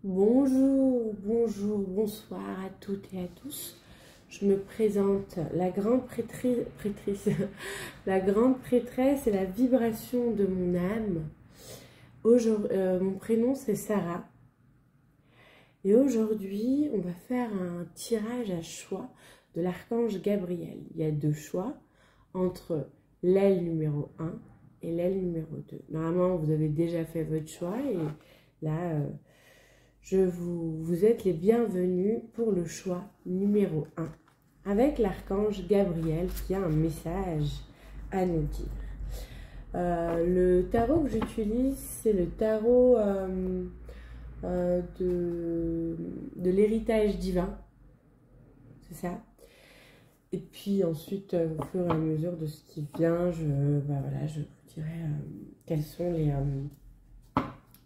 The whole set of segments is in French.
Bonjour, bonjour, bonsoir à toutes et à tous. Je me présente, la grande prêtresse, la grande prêtresse et la vibration de mon âme. Mon prénom c'est Sarah. Et aujourd'hui, on va faire un tirage à choix de l'archange Gabriel. Il y a deux choix entre l'aile numéro 1 et l'aile numéro 2. Normalement, vous avez déjà fait votre choix et là... vous êtes les bienvenus pour le choix numéro 1 avec l'archange Gabriel qui a un message à nous dire. Le tarot que j'utilise, c'est le tarot de l'héritage divin, c'est ça. Et puis ensuite, au fur et à mesure de ce qui vient, je vous dirai quelles sont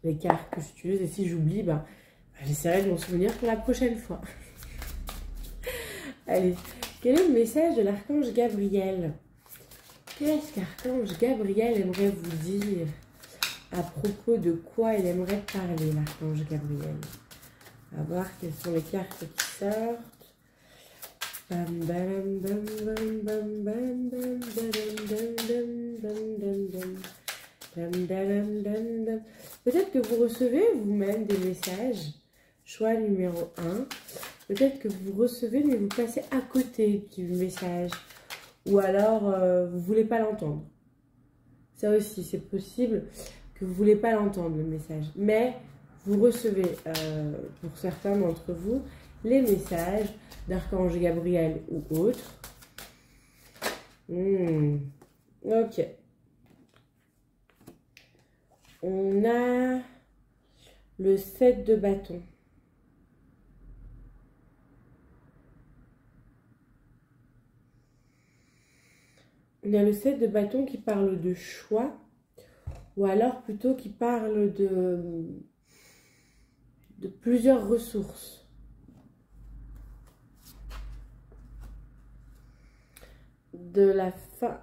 les cartes que j'utilise. Et si j'oublie, j'essaierai de m'en souvenir pour la prochaine fois. Allez, quel est le message de l'archange Gabriel? Qu'est-ce qu'archange Gabriel aimerait vous dire? À propos de quoi il aimerait parler, l'archange Gabriel? On va voir quelles sont les cartes qui sortent. Bam, bam, bam, bam, bam, bam, bam, bam, bam, bam. Peut-être que vous recevez vous-même des messages. Choix numéro 1. Peut-être que vous recevez, mais vous passez à côté du message. Ou alors, vous ne voulez pas l'entendre. Ça aussi, c'est possible que vous ne voulez pas l'entendre, le message. Mais vous recevez, pour certains d'entre vous, les messages d'archange Gabriel ou autre. Ok. On a le 7 de bâton. On a le 7 de bâton qui parle de choix, ou alors plutôt qui parle de plusieurs ressources. De la fin...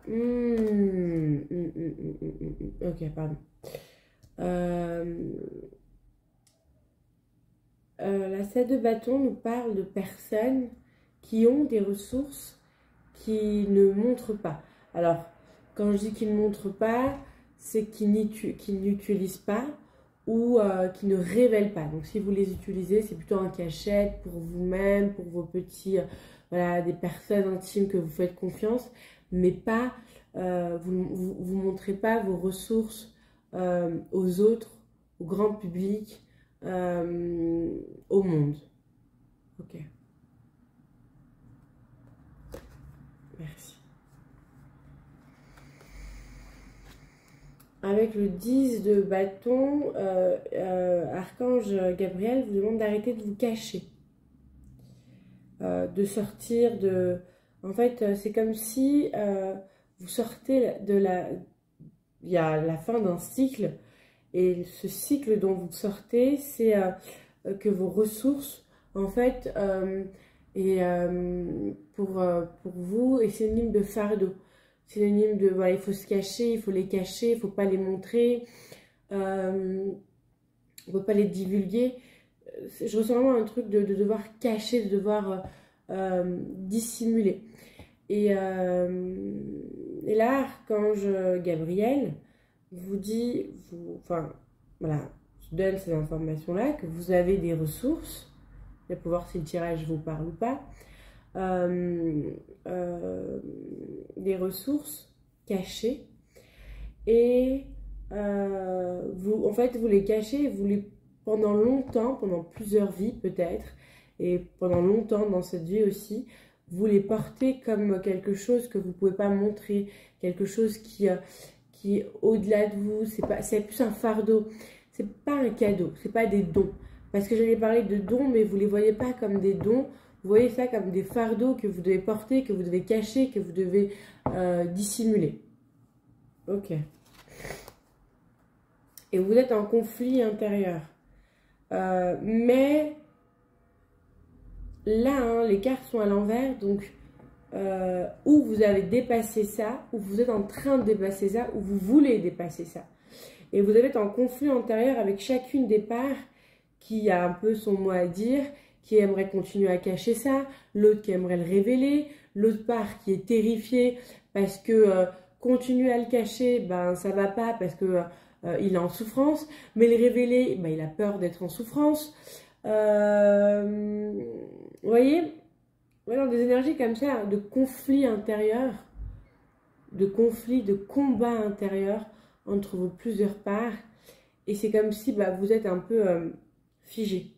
Ok, pardon. La 7 de bâton nous parle de personnes qui ont des ressources qui ne montrent pas. Alors, quand je dis qu'ils ne montrent pas, c'est qu'ils n'utilisent pas ou qui ne révèlent pas. Donc, si vous les utilisez, c'est plutôt en cachette pour vous-même, pour vos petits, voilà, des personnes intimes que vous faites confiance, mais pas, vous montrez pas vos ressources aux autres, au grand public, au monde. Ok. Merci. Avec le 10 de bâton, archange Gabriel vous demande d'arrêter de vous cacher. De sortir de... En fait, c'est comme si vous sortez de la... Il y a la fin d'un cycle. Et ce cycle dont vous sortez, c'est que vos ressources, en fait, pour vous, est synonyme de fardeau. Synonyme de, voilà, il faut se cacher, il faut les cacher, il ne faut pas les montrer, il ne faut pas les divulguer. Je ressens vraiment un truc de devoir cacher, de devoir dissimuler. Et là, archange Gabriel vous dit, enfin, voilà, je donne ces informations-là, que vous avez des ressources, pour voir si le tirage vous parle ou pas, des ressources cachées, et en fait, vous les cachez, pendant longtemps, pendant plusieurs vies peut-être, et pendant longtemps dans cette vie aussi, vous les portez comme quelque chose que vous ne pouvez pas montrer, quelque chose qui est au-delà de vous, c'est plus un fardeau, c'est pas un cadeau, c'est pas des dons. Parce que j'allais parler de dons, mais vous ne les voyez pas comme des dons, vous voyez ça comme des fardeaux que vous devez porter, que vous devez cacher, que vous devez dissimuler. Ok. Et vous êtes en conflit intérieur. Mais là, hein, les cartes sont à l'envers, donc où vous avez dépassé ça, ou vous êtes en train de dépasser ça, ou vous voulez dépasser ça. Et vous allez être en conflit intérieur avec chacune des parts qui a un peu son mot à dire, qui aimerait continuer à cacher ça, l'autre qui aimerait le révéler, l'autre part qui est terrifiée parce que continuer à le cacher, ben ça va pas parce que il est en souffrance, mais le révéler, ben, il a peur d'être en souffrance. Vous voyez, voilà, des énergies comme ça, de conflit intérieur, de conflit, de combat intérieur entre vos plusieurs parts. Et c'est comme si bah, vous êtes un peu figé.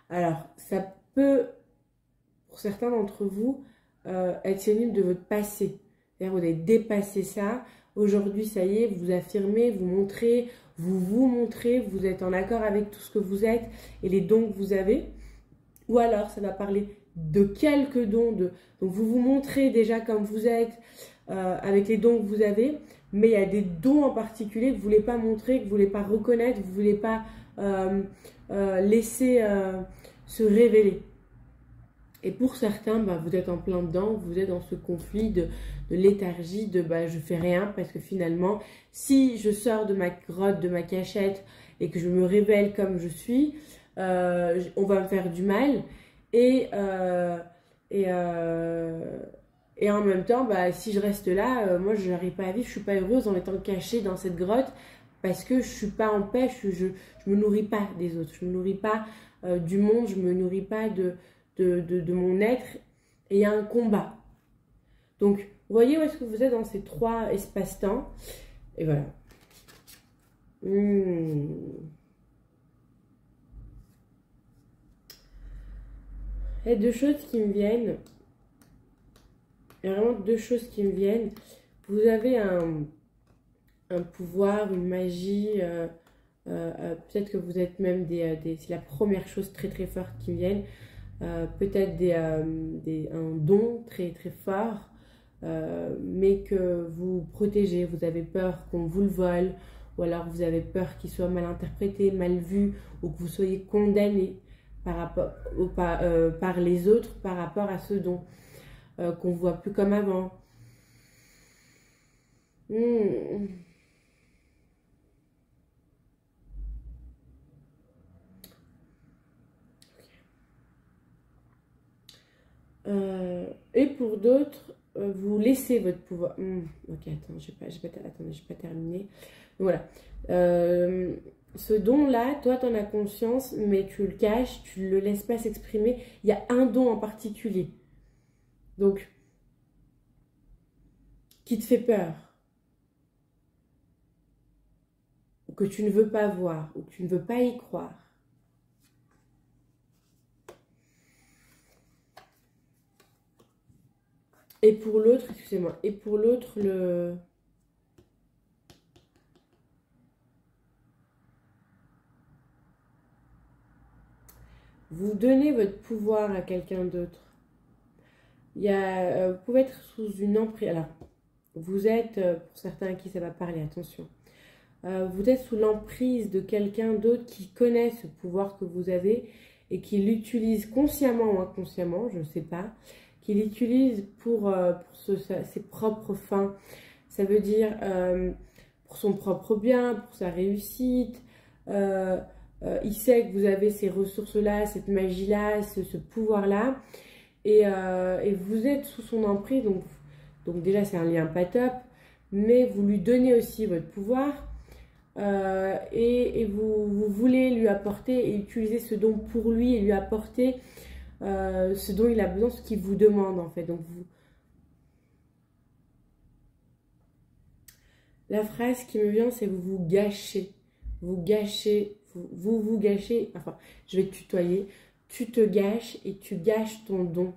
Alors, ça peut, pour certains d'entre vous, être synonyme de votre passé. C'est-à-dire vous avez dépassé ça. Aujourd'hui, ça y est, vous affirmez, vous montrez, vous montrez, vous êtes en accord avec tout ce que vous êtes et les dons que vous avez. Ou alors, ça va parler de quelques dons. Donc, vous vous montrez déjà comme vous êtes, avec les dons que vous avez, mais il y a des dons en particulier que vous ne voulez pas montrer, que vous ne voulez pas reconnaître, que vous ne voulez pas laisser se révéler. Et pour certains, bah, vous êtes en plein dedans, vous êtes dans ce conflit de léthargie, de bah, je fais rien, parce que finalement, si je sors de ma grotte, de ma cachette, et que je me révèle comme je suis, on va me faire du mal. Et en même temps, bah, si je reste là, moi je n'arrive pas à vivre, je ne suis pas heureuse en étant cachée dans cette grotte, parce que je ne suis pas en paix, je me nourris pas des autres, je ne me nourris pas du monde, je ne me nourris pas de mon être, et il y a un combat. Donc, vous voyez où est-ce que vous êtes dans ces trois espaces-temps, et voilà. Il y a deux choses qui me viennent. Il y a vraiment deux choses qui me viennent. Vous avez un pouvoir, une magie, peut-être que vous êtes même c'est la première chose très très forte qui me viennent. Peut-être un don très très fort, mais que vous protégez, vous avez peur qu'on vous le vole, ou alors vous avez peur qu'il soit mal interprété, mal vu, ou que vous soyez condamné par les autres par rapport à ce don, qu'on ne voit plus comme avant. Et pour d'autres, vous laissez votre pouvoir. Ok, attends, attendez, j'ai pas terminé. Voilà. Ce don-là, toi, tu en as conscience, mais tu le caches, tu ne le laisses pas s'exprimer. Il y a un don en particulier. Donc, qui te fait peur, ou que tu ne veux pas voir, ou que tu ne veux pas y croire. Et pour l'autre, excusez-moi, et pour l'autre, vous donnez votre pouvoir à quelqu'un d'autre. Vous pouvez être sous une emprise. Alors, vous êtes, pour certains à qui ça va parler, attention. Vous êtes sous l'emprise de quelqu'un d'autre qui connaît ce pouvoir que vous avez et qui l'utilise consciemment ou inconsciemment, je ne sais pas, qui l'utilise pour ses propres fins. Ça veut dire pour son propre bien, pour sa réussite. Il sait que vous avez ces ressources-là, cette magie-là, ce pouvoir-là. Et vous êtes sous son emprise, donc déjà c'est un lien pas top, mais vous lui donnez aussi votre pouvoir. Et vous voulez lui apporter et utiliser ce don pour lui et lui apporter ce dont il a besoin, ce qu'il vous demande en fait. Donc la phrase qui me vient, c'est vous gâchez. Vous gâchez, vous gâchez, enfin je vais te tutoyer, tu te gâches et tu gâches ton don.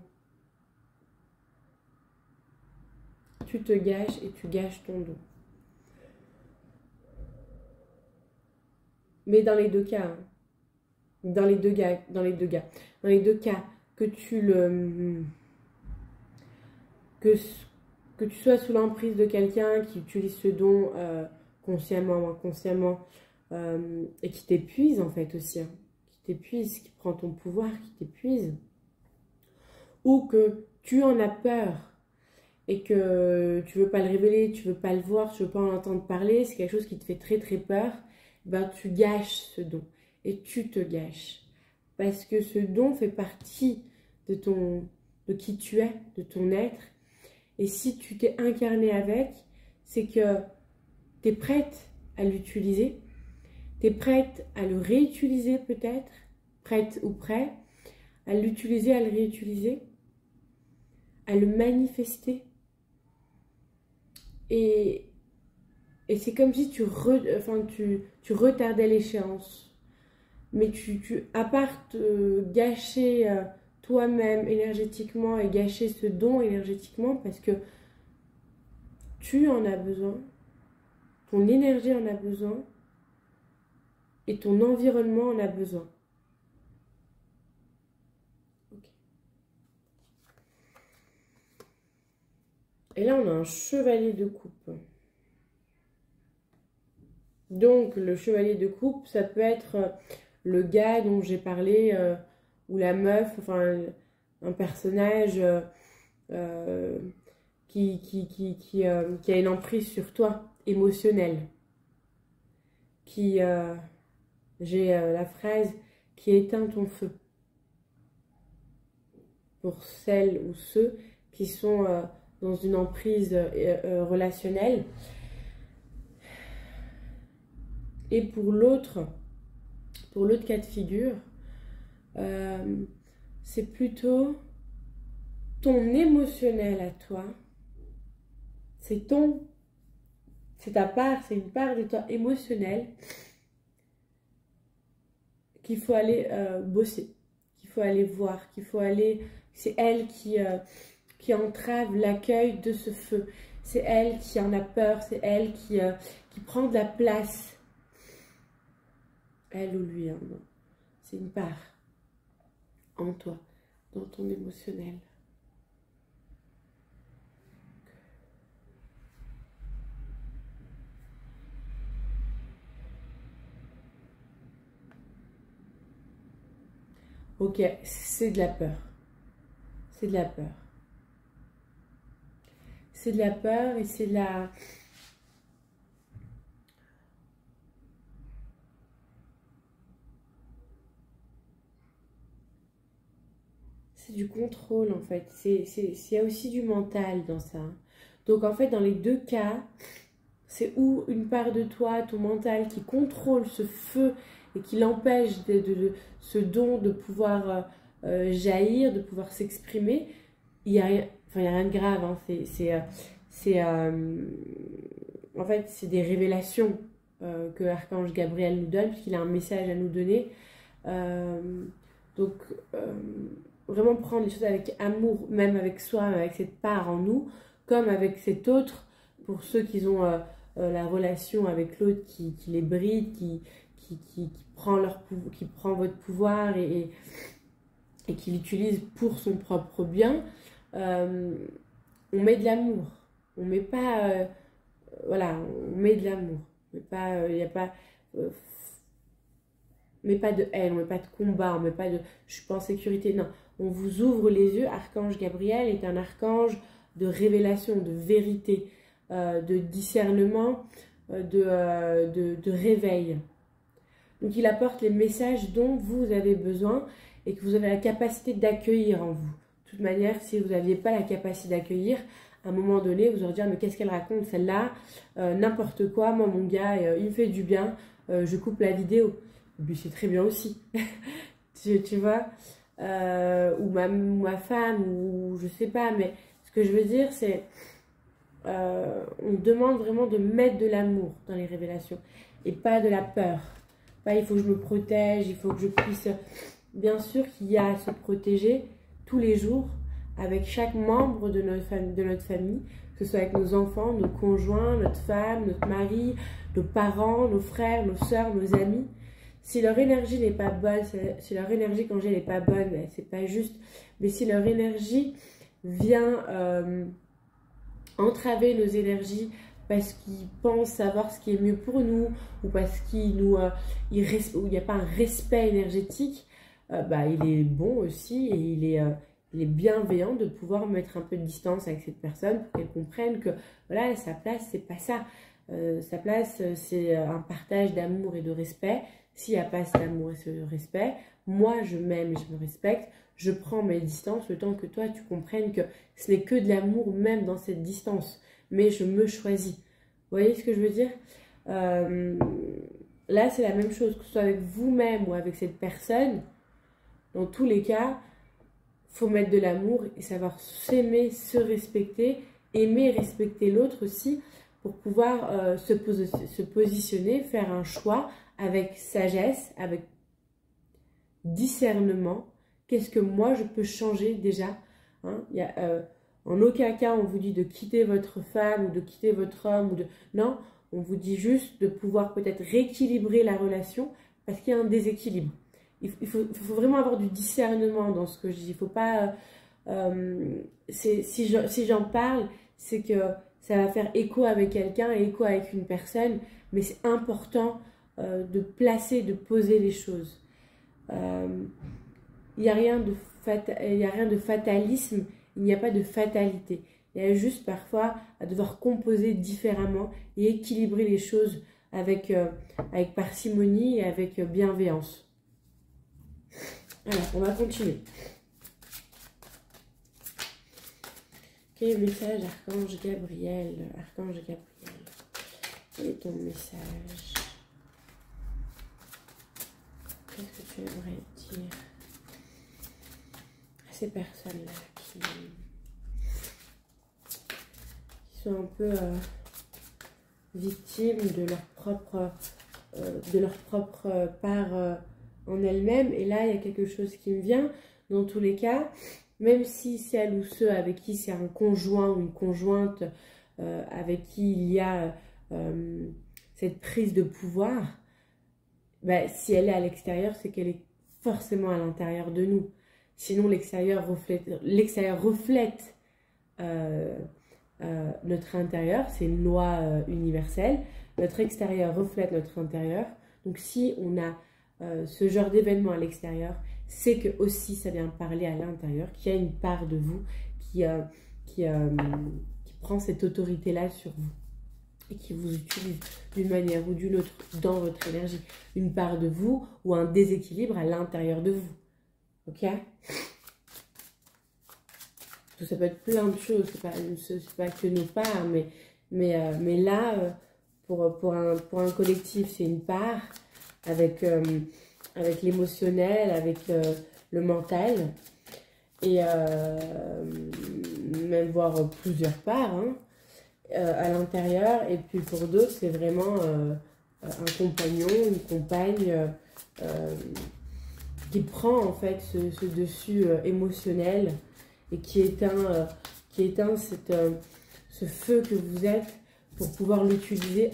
Tu te gâches et tu gâches ton don. Mais dans les deux cas, hein. Dans les deux cas, que que tu sois sous l'emprise de quelqu'un qui utilise ce don consciemment ou inconsciemment et qui t'épuise en fait aussi, hein, qui t'épuise, qui prend ton pouvoir, qui t'épuise, ou que tu en as peur et que tu veux pas le révéler, tu veux pas le voir, tu veux pas en entendre parler, c'est quelque chose qui te fait très très peur. ben tu gâches ce don et tu te gâches. Parce que ce don fait partie de qui tu es, de ton être. Et si tu t'es incarné avec, c'est que tu es prête à l'utiliser. Tu es prête à le réutiliser peut-être, prête ou prêt, à l'utiliser, à le réutiliser, à le manifester. Et c'est comme si tu retardais l'échéance. Mais à part te gâcher toi-même énergétiquement et gâcher ce don énergétiquement, parce que tu en as besoin, ton énergie en a besoin, et ton environnement en a besoin. Okay. Et là, on a un chevalier de coupe. Donc, le chevalier de coupe, ça peut être le gars dont j'ai parlé, ou la meuf, enfin, un personnage qui a une emprise sur toi, émotionnelle. J'ai la phrase qui éteint ton feu. Pour celles ou ceux qui sont dans une emprise relationnelle. Et pour l'autre cas de figure, c'est plutôt ton émotionnel à toi. C'est ta part, c'est une part de toi émotionnelle qu'il faut aller bosser, qu'il faut aller voir, c'est elle qui entrave l'accueil de ce feu. C'est elle qui en a peur, c'est elle qui prend de la place. Elle ou lui, hein, c'est une part en toi, dans ton émotionnel. Ok, c'est de la peur. C'est de la peur. C'est de la peur et c'est de la... C'est du contrôle en fait. Il y a aussi du mental dans ça. Donc en fait, dans les deux cas, c'est où une part de toi, ton mental, qui contrôle ce feu et qui l'empêche ce don de pouvoir jaillir, de pouvoir s'exprimer. Il n'y a rien de grave. Hein. En fait, c'est des révélations que l'archange Gabriel nous donne, puisqu'il a un message à nous donner. Donc, vraiment prendre les choses avec amour, même avec soi, avec cette part en nous, comme avec cet autre, pour ceux qui ont la relation avec l'autre qui les bride, qui prend votre pouvoir et qui l'utilise pour son propre bien. On met de l'amour. On met pas... voilà, on met de l'amour. Il n'y a pas... on met pas de haine, on met pas de combat, on met pas de je suis pas en sécurité. Non, on vous ouvre les yeux. Archange Gabriel est un archange de révélation, de vérité, de discernement, de réveil. Donc il apporte les messages dont vous avez besoin et que vous avez la capacité d'accueillir en vous. De toute manière, si vous n'aviez pas la capacité d'accueillir, à un moment donné, vous aurez dire mais qu'est-ce qu'elle raconte celle-là, n'importe quoi, moi mon gars, il me fait du bien, je coupe la vidéo. Et puis c'est très bien aussi, tu vois, ou ma femme, ou je sais pas, mais ce que je veux dire c'est, on demande vraiment de mettre de l'amour dans les révélations et pas de la peur. Pas il faut que je me protège, il faut que je puisse, bien sûr qu'il y a à se protéger tous les jours avec chaque membre de notre famille, que ce soit avec nos enfants, nos conjoints, notre femme, notre mari, nos parents, nos frères, nos sœurs, nos amis. Si leur énergie n'est pas bonne, si leur énergie conjugale n'est pas bonne, c'est pas juste, mais si leur énergie vient entraver nos énergies parce qu'ils pensent savoir ce qui est mieux pour nous ou parce qu'il n'y a pas un respect énergétique, il est bon aussi et il est bienveillant de pouvoir mettre un peu de distance avec cette personne pour qu'elle comprenne que voilà, sa place, c'est pas ça. sa place, c'est un partage d'amour et de respect. S'il n'y a pas cet amour et ce respect, moi je m'aime et je me respecte, je prends mes distances le temps que toi tu comprennes que ce n'est que de l'amour même dans cette distance, mais je me choisis. Vous voyez ce que je veux dire? Là c'est la même chose, que ce soit avec vous-même ou avec cette personne, dans tous les cas, il faut mettre de l'amour et savoir s'aimer, se respecter, aimer et respecter l'autre aussi, pour pouvoir se positionner, faire un choix avec sagesse, avec discernement. Qu'est-ce que moi je peux changer déjà, hein? En aucun cas on vous dit de quitter votre femme ou de quitter votre homme. Non, on vous dit juste de pouvoir peut-être rééquilibrer la relation parce qu'il y a un déséquilibre. Il faut vraiment avoir du discernement dans ce que je dis. Il faut pas... si j'en parle, c'est que ça va faire écho avec quelqu'un, écho avec une personne, mais c'est important de placer, de poser les choses. Il n'y a rien de fatalisme, il n'y a pas de fatalité. Il y a juste parfois à devoir composer différemment et équilibrer les choses avec parcimonie et avec bienveillance. Alors, on va continuer. Quel est le message, Archange Gabriel? Archange Gabriel, quel est ton message? Qu'est-ce que tu aimerais dire à ces personnes-là qui sont un peu victimes de leur propre part en elles-mêmes? Et là, il y a quelque chose qui me vient. Dans tous les cas, même si celle ou ceux avec qui c'est un conjoint ou une conjointe avec qui il y a cette prise de pouvoir, bah, si elle est à l'extérieur, c'est qu'elle est forcément à l'intérieur de nous. Sinon, l'extérieur reflète notre intérieur. C'est une loi universelle. Notre extérieur reflète notre intérieur. Donc, si on a ce genre d'événement à l'extérieur, c'est que aussi ça vient parler à l'intérieur, qu'il y a une part de vous qui prend cette autorité-là sur vous et qui vous utilise d'une manière ou d'une autre dans votre énergie. Une part de vous ou un déséquilibre à l'intérieur de vous. Ok? Ça peut être plein de choses, c'est pas que nos parts, mais là, pour un collectif, c'est une part avec l'émotionnel, avec le mental, et même voir plusieurs parts hein, à l'intérieur. Et puis pour d'autres, c'est vraiment un compagnon, une compagne qui prend en fait ce dessus émotionnel et qui éteint ce feu que vous êtes pour pouvoir l'utiliser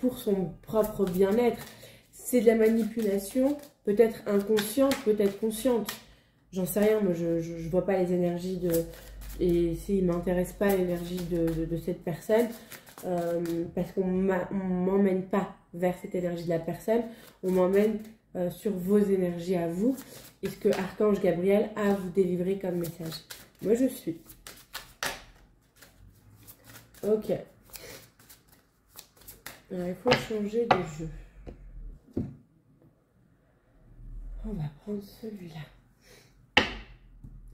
pour son propre bien-être. C'est de la manipulation, peut-être inconsciente, peut-être consciente. J'en sais rien, moi je ne vois pas les énergies et s'il ne m'intéresse pas l'énergie de cette personne, parce qu'on ne m'emmène pas vers cette énergie de la personne, on m'emmène sur vos énergies à vous et ce que Archange Gabriel a à vous délivrer comme message. Moi je suis. Ok. Alors il faut changer de jeu. On va prendre celui-là.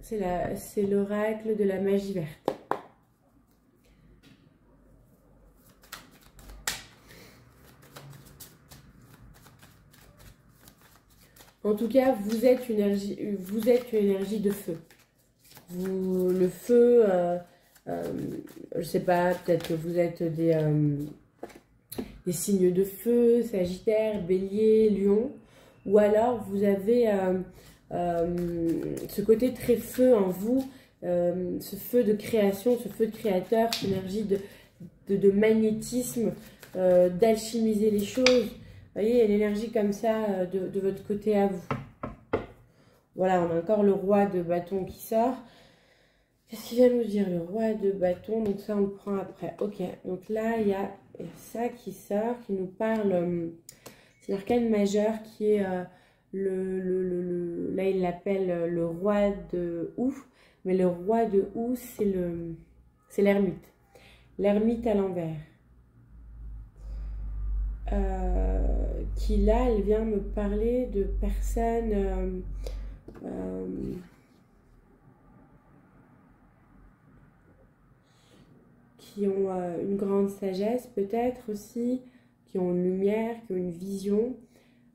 C'est l'oracle de la magie verte. En tout cas, vous êtes une énergie de feu. Le feu, je ne sais pas, peut-être que vous êtes des signes de feu, Sagittaire, Bélier, Lion. Ou alors vous avez ce côté très feu en vous, ce feu de création, ce feu de créateur, cette énergie de magnétisme, d'alchimiser les choses. Vous voyez, il y a l'énergie comme ça de votre côté à vous. Voilà, on a encore le roi de bâton qui sort. Qu'est-ce qu'il vient nous dire, le roi de bâton? Donc ça, on le prend après. Ok, donc là, il y a ça qui sort, qui nous parle... c'est l'arcane majeur qui est... là, il l'appelle le roi de Hou. Mais le roi de Hou, c'est l'ermite. L'ermite à l'envers. qui là, elle vient me parler de personnes qui ont une grande sagesse peut-être aussi, qui ont une lumière, qui ont une vision,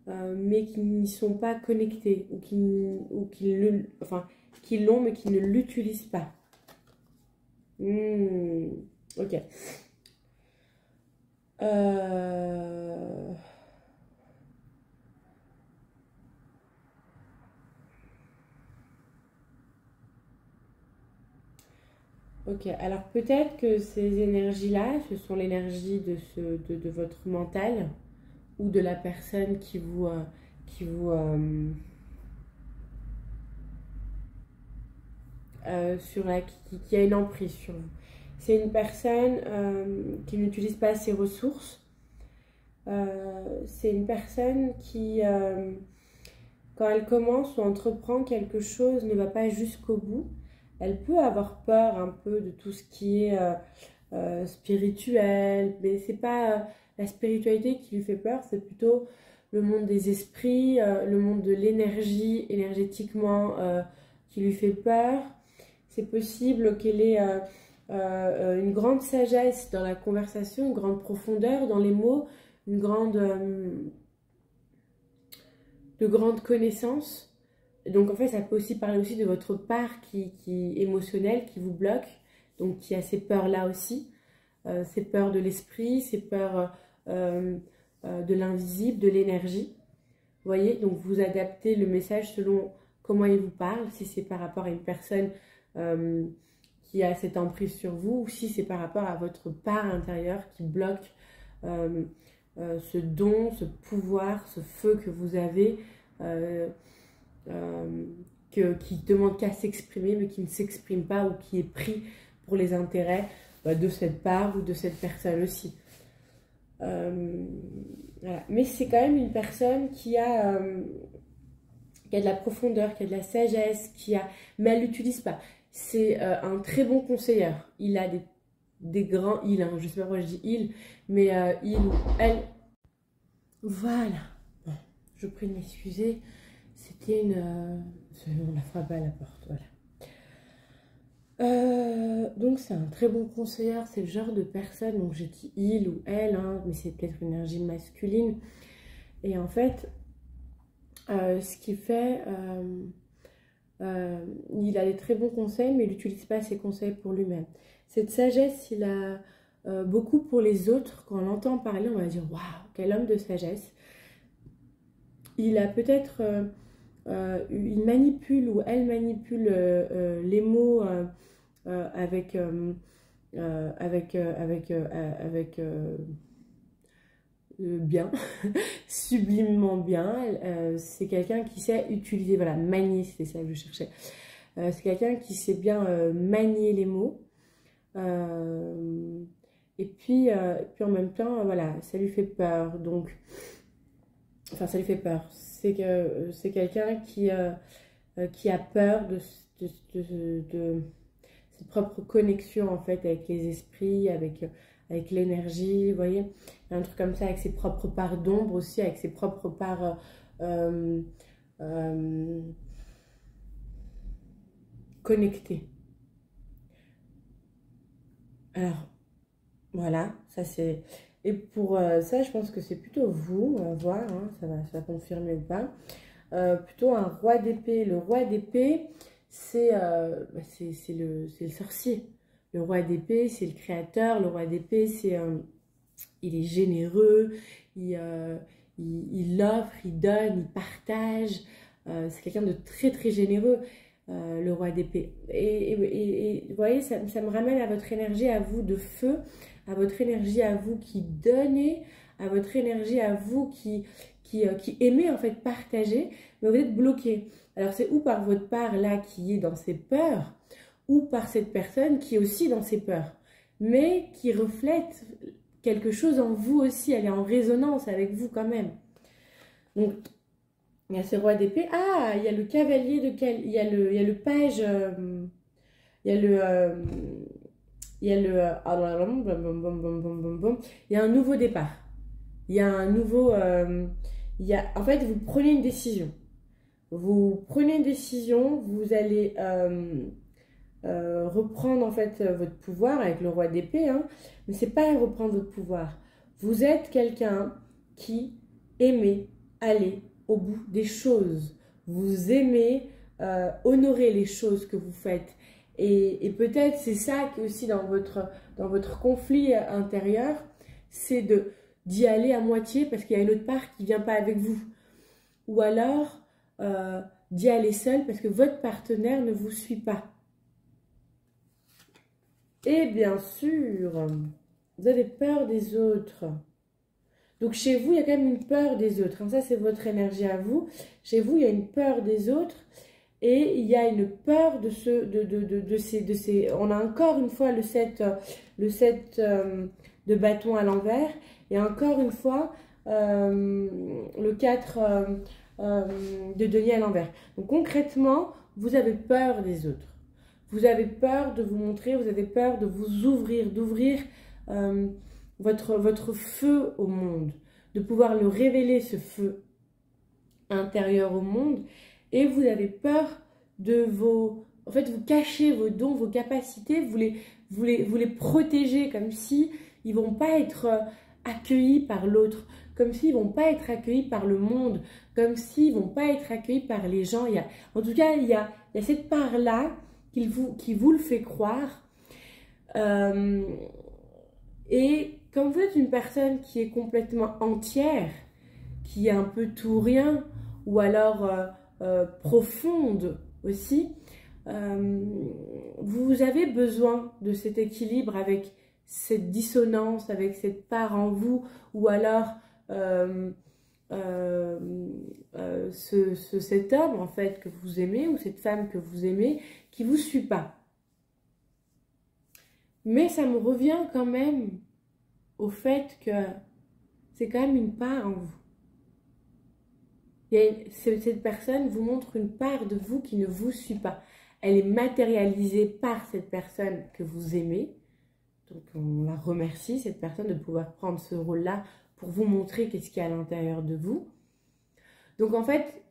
mais qui n'y sont pas connectés, enfin, qui l'ont mais qui ne l'utilisent pas. Ok. Ok, alors peut-être que ces énergies-là, ce sont l'énergie de votre mental ou de la personne qui vous qui a une emprise sur vous. C'est une personne qui n'utilise pas ses ressources. C'est une personne qui, quand elle commence ou entreprend quelque chose, ne va pas jusqu'au bout. Elle peut avoir peur un peu de tout ce qui est spirituel, mais c'est pas la spiritualité qui lui fait peur, c'est plutôt le monde des esprits, le monde de l'énergie, énergétiquement, qui lui fait peur. C'est possible qu'elle ait une grande sagesse dans la conversation, une grande profondeur dans les mots, une de grandes connaissances. Donc en fait, ça peut aussi parler aussi de votre part qui émotionnelle, qui vous bloque, donc qui a ces peurs-là aussi, ces peurs de l'esprit, ces peurs de l'invisible, de l'énergie. Vous voyez, donc vous adaptez le message selon comment il vous parle, si c'est par rapport à une personne qui a cette emprise sur vous, ou si c'est par rapport à votre part intérieure qui bloque ce don, ce pouvoir, ce feu que vous avez, qui demande qu'à s'exprimer, mais qui ne s'exprime pas ou qui est pris pour les intérêts de cette part ou de cette personne aussi. Voilà. Mais c'est quand même une personne qui a de la profondeur, qui a de la sagesse, mais elle l'utilise pas. C'est un très bon conseiller. Il a des grands il, hein, je sais pas pourquoi je dis il, mais il ou elle. Voilà. Bon, je prie de m'excuser. C'était une... on la frappe à la porte, voilà. Donc c'est un très bon conseiller, c'est le genre de personne, donc j'ai dit il ou elle, hein, mais c'est peut-être une énergie masculine. Et en fait, ce qu'il fait, il a des très bons conseils, mais il n'utilise pas ses conseils pour lui-même. Cette sagesse, il a beaucoup pour les autres. Quand on l'entend parler, on va dire waouh, quel homme de sagesse. Il a peut-être, il manipule ou elle manipule les mots avec bien, sublimement bien. C'est quelqu'un qui sait utiliser, voilà, manier, c'est ça que je cherchais. C'est quelqu'un qui sait bien manier les mots. Et puis en même temps, voilà, ça lui fait peur. Donc, enfin, ça lui fait peur. C'est que c'est quelqu'un qui a peur de ses propres connexions en fait avec les esprits, avec l'énergie, vous voyez, un truc comme ça, avec ses propres parts d'ombre aussi, avec ses propres parts connectées. Alors, voilà, ça c'est... Et pour ça, je pense que c'est plutôt vous, on va voir, hein, ça va confirmer ou pas. Plutôt un roi d'épée. Le roi d'épée, c'est le sorcier. Le roi d'épée, c'est le créateur. Le roi d'épée, il est généreux, il offre, il donne, il partage. C'est quelqu'un de très très généreux, le roi d'épée. Et vous voyez, ça me ramène à votre énergie à vous de feu, à votre énergie à vous qui donnez, à votre énergie à vous qui aimez en fait partager, mais vous êtes bloqué. Alors c'est ou par votre part là qui est dans ses peurs, ou par cette personne qui est aussi dans ses peurs, mais qui reflète quelque chose en vous aussi, elle est en résonance avec vous quand même. Donc il y a ce roi d'épée. Ah, il y a le cavalier de quel, il y a le page, il y a le il y a le il y a un nouveau départ. il y a un nouveau... en fait, vous prenez une décision. Vous prenez une décision, vous allez reprendre en fait votre pouvoir avec le roi d'épée, hein, mais c'est pas reprendre votre pouvoir. Vous êtes quelqu'un qui aimez aller au bout des choses. Vous aimez honorer les choses que vous faites. Et peut-être c'est ça qui est aussi dans votre conflit intérieur, c'est d'y aller à moitié parce qu'il y a une autre part qui ne vient pas avec vous. Ou alors d'y aller seul parce que votre partenaire ne vous suit pas. Et bien sûr, vous avez peur des autres. Donc chez vous, il y a quand même une peur des autres. Ça, c'est votre énergie à vous. Chez vous, il y a une peur des autres. Et il y a une peur de ces... On a encore une fois le 7 de bâton à l'envers. Et encore une fois, le 4 de denier à l'envers. Donc concrètement, vous avez peur des autres. Vous avez peur de vous montrer, vous avez peur de vous ouvrir, d'ouvrir votre feu au monde, de pouvoir le révéler, ce feu intérieur au monde. Et vous avez peur de vos... En fait, vous cachez vos dons, vos capacités, vous les protégez comme si ils ne vont pas être accueillis par l'autre, comme s'ils ne vont pas être accueillis par le monde, comme s'ils ne vont pas être accueillis par les gens. En tout cas, il y a cette part-là qui vous le fait croire. Et quand vous êtes une personne qui est complètement entière, qui est un peu tout rien, ou alors profonde aussi, vous avez besoin de cet équilibre avec cette dissonance, avec cette part en vous, ou alors cet homme en fait que vous aimez, ou cette femme que vous aimez, qui ne vous suit pas. Mais ça me revient quand même au fait que c'est quand même une part en vous. Cette personne vous montre une part de vous qui ne vous suit pas. Elle est matérialisée par cette personne que vous aimez. Donc on la remercie, cette personne, de pouvoir prendre ce rôle-là pour vous montrer qu'est-ce qu'il y a à l'intérieur de vous. Donc en fait,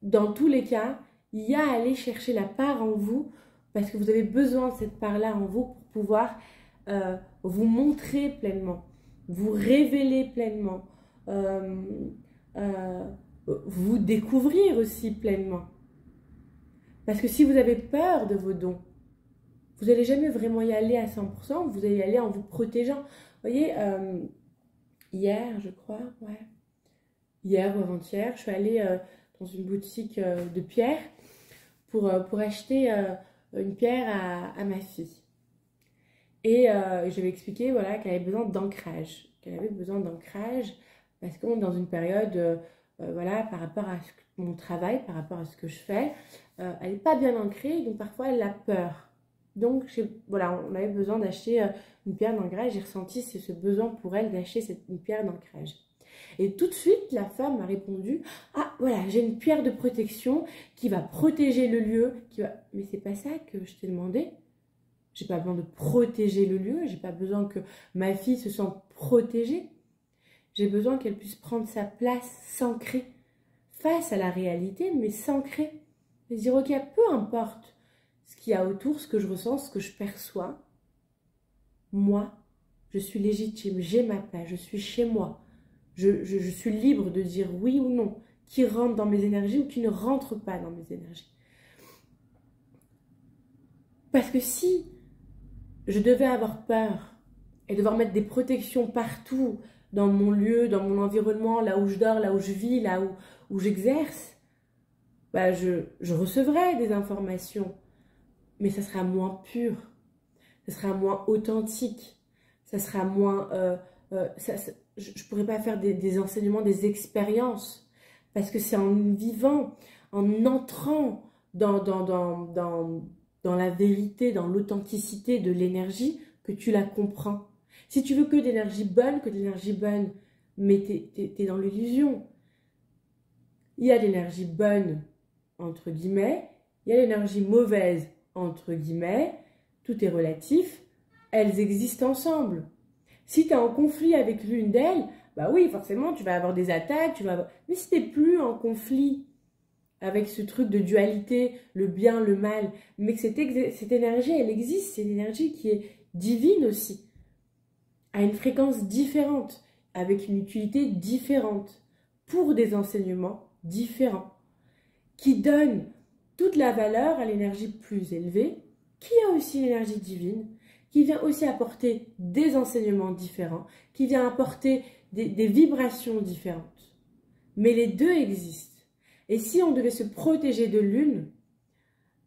dans tous les cas, il y a à aller chercher la part en vous parce que vous avez besoin de cette part-là en vous pour pouvoir vous montrer pleinement, vous révéler pleinement, vous découvrir aussi pleinement. Parce que si vous avez peur de vos dons, vous n'allez jamais vraiment y aller à 100%, vous allez y aller en vous protégeant. Vous voyez, hier, je crois, ouais, hier ou avant-hier, je suis allée dans une boutique de pierres pour acheter une pierre à ma fille. Et je vais expliquer voilà, qu'elle avait besoin d'ancrage. Parce qu'on est dans une période, voilà, par rapport à mon travail, par rapport à ce que je fais, elle n'est pas bien ancrée, donc parfois elle a peur. Donc voilà, on avait besoin d'acheter une pierre d'ancrage. J'ai ressenti ce besoin pour elle d'acheter une pierre d'ancrage. Et tout de suite, la femme m'a répondu « Ah, voilà, j'ai une pierre de protection qui va protéger le lieu. » Mais c'est pas ça que je t'ai demandé. J'ai pas besoin de protéger le lieu. J'ai pas besoin que ma fille se sente protégée. J'ai besoin qu'elle puisse prendre sa place, s'ancrer face à la réalité, mais s'ancrer. Et dire « Ok, peu importe ce qu'il y a autour, ce que je ressens, ce que je perçois. Moi, je suis légitime, j'ai ma place, je suis chez moi. Je suis libre de dire oui ou non, qui rentre dans mes énergies ou qui ne rentre pas dans mes énergies. » Parce que si je devais avoir peur et devoir mettre des protections partout dans mon lieu, dans mon environnement, là où je dors, là où je vis, là où j'exerce, bah je recevrais des informations, mais ça sera moins pur, ça sera moins authentique, ça sera moins... je ne pourrais pas faire des enseignements, des expériences, parce que c'est en vivant, en entrant dans la vérité, dans l'authenticité de l'énergie, que tu la comprends. Si tu veux que d'énergie bonne, mais tu es dans l'illusion. Il y a l'énergie bonne, entre guillemets, il y a l'énergie mauvaise, entre guillemets, tout est relatif, elles existent ensemble. Si tu es en conflit avec l'une d'elles, bah oui, forcément, tu vas avoir des attaques, mais si tu n'es plus en conflit avec ce truc de dualité, le bien, le mal, mais que cette énergie, elle existe, c'est une énergie qui est divine aussi, à une fréquence différente, avec une utilité différente, pour des enseignements différents, qui donne toute la valeur à l'énergie plus élevée, qui a aussi l'énergie divine, qui vient aussi apporter des enseignements différents, qui vient apporter des vibrations différentes. Mais les deux existent. Et si on devait se protéger de l'une,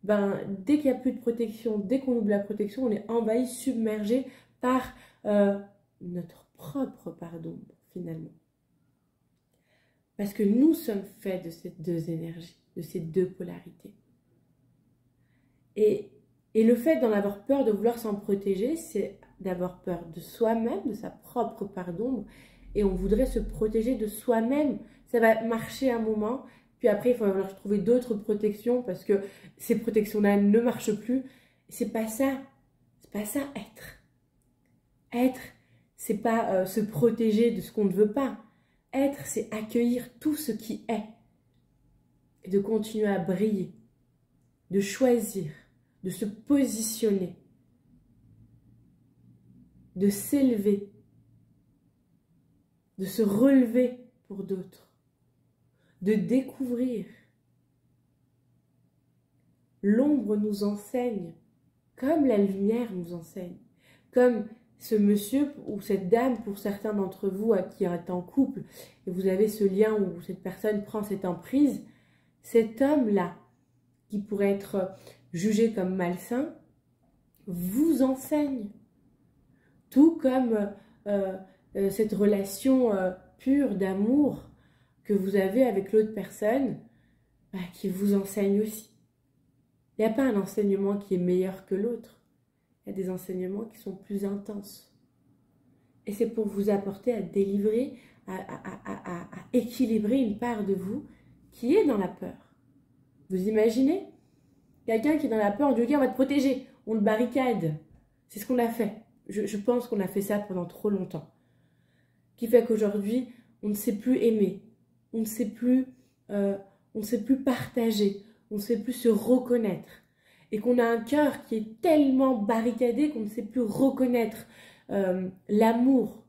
ben, dès qu'il n'y a plus de protection, dès qu'on oublie la protection, on est envahi, submergé par notre propre part d'ombre, finalement. Parce que nous sommes faits de ces deux énergies, de ces deux polarités. Et le fait d'en avoir peur, de vouloir s'en protéger, c'est d'avoir peur de soi-même, de sa propre part d'ombre, et on voudrait se protéger de soi-même. Ça va marcher un moment, puis après il va falloir trouver d'autres protections parce que ces protections-là ne marchent plus. C'est pas ça être. Être, c'est pas se protéger de ce qu'on ne veut pas. Être, c'est accueillir tout ce qui est et de continuer à briller, de choisir, de se positionner, de s'élever, de se relever pour d'autres, de découvrir. L'ombre nous enseigne comme la lumière nous enseigne, comme ce monsieur ou cette dame, pour certains d'entre vous qui êtes en couple, et vous avez ce lien où cette personne prend cette emprise, cet homme-là, qui pourrait être jugé comme malsain, vous enseigne. Tout comme cette relation pure d'amour que vous avez avec l'autre personne, bah, qui vous enseigne aussi. Il n'y a pas un enseignement qui est meilleur que l'autre. Il y a des enseignements qui sont plus intenses. Et c'est pour vous apporter à délivrer, à équilibrer une part de vous qui est dans la peur. Vous imaginez? Quelqu'un qui est dans la peur, on dit ok, on va te protéger, on le barricade. C'est ce qu'on a fait. Je pense qu'on a fait ça pendant trop longtemps. Qui fait qu'aujourd'hui, on ne sait plus aimer, on ne sait plus partager, on ne sait plus se reconnaître. Et qu'on a un cœur qui est tellement barricadé qu'on ne sait plus reconnaître l'amour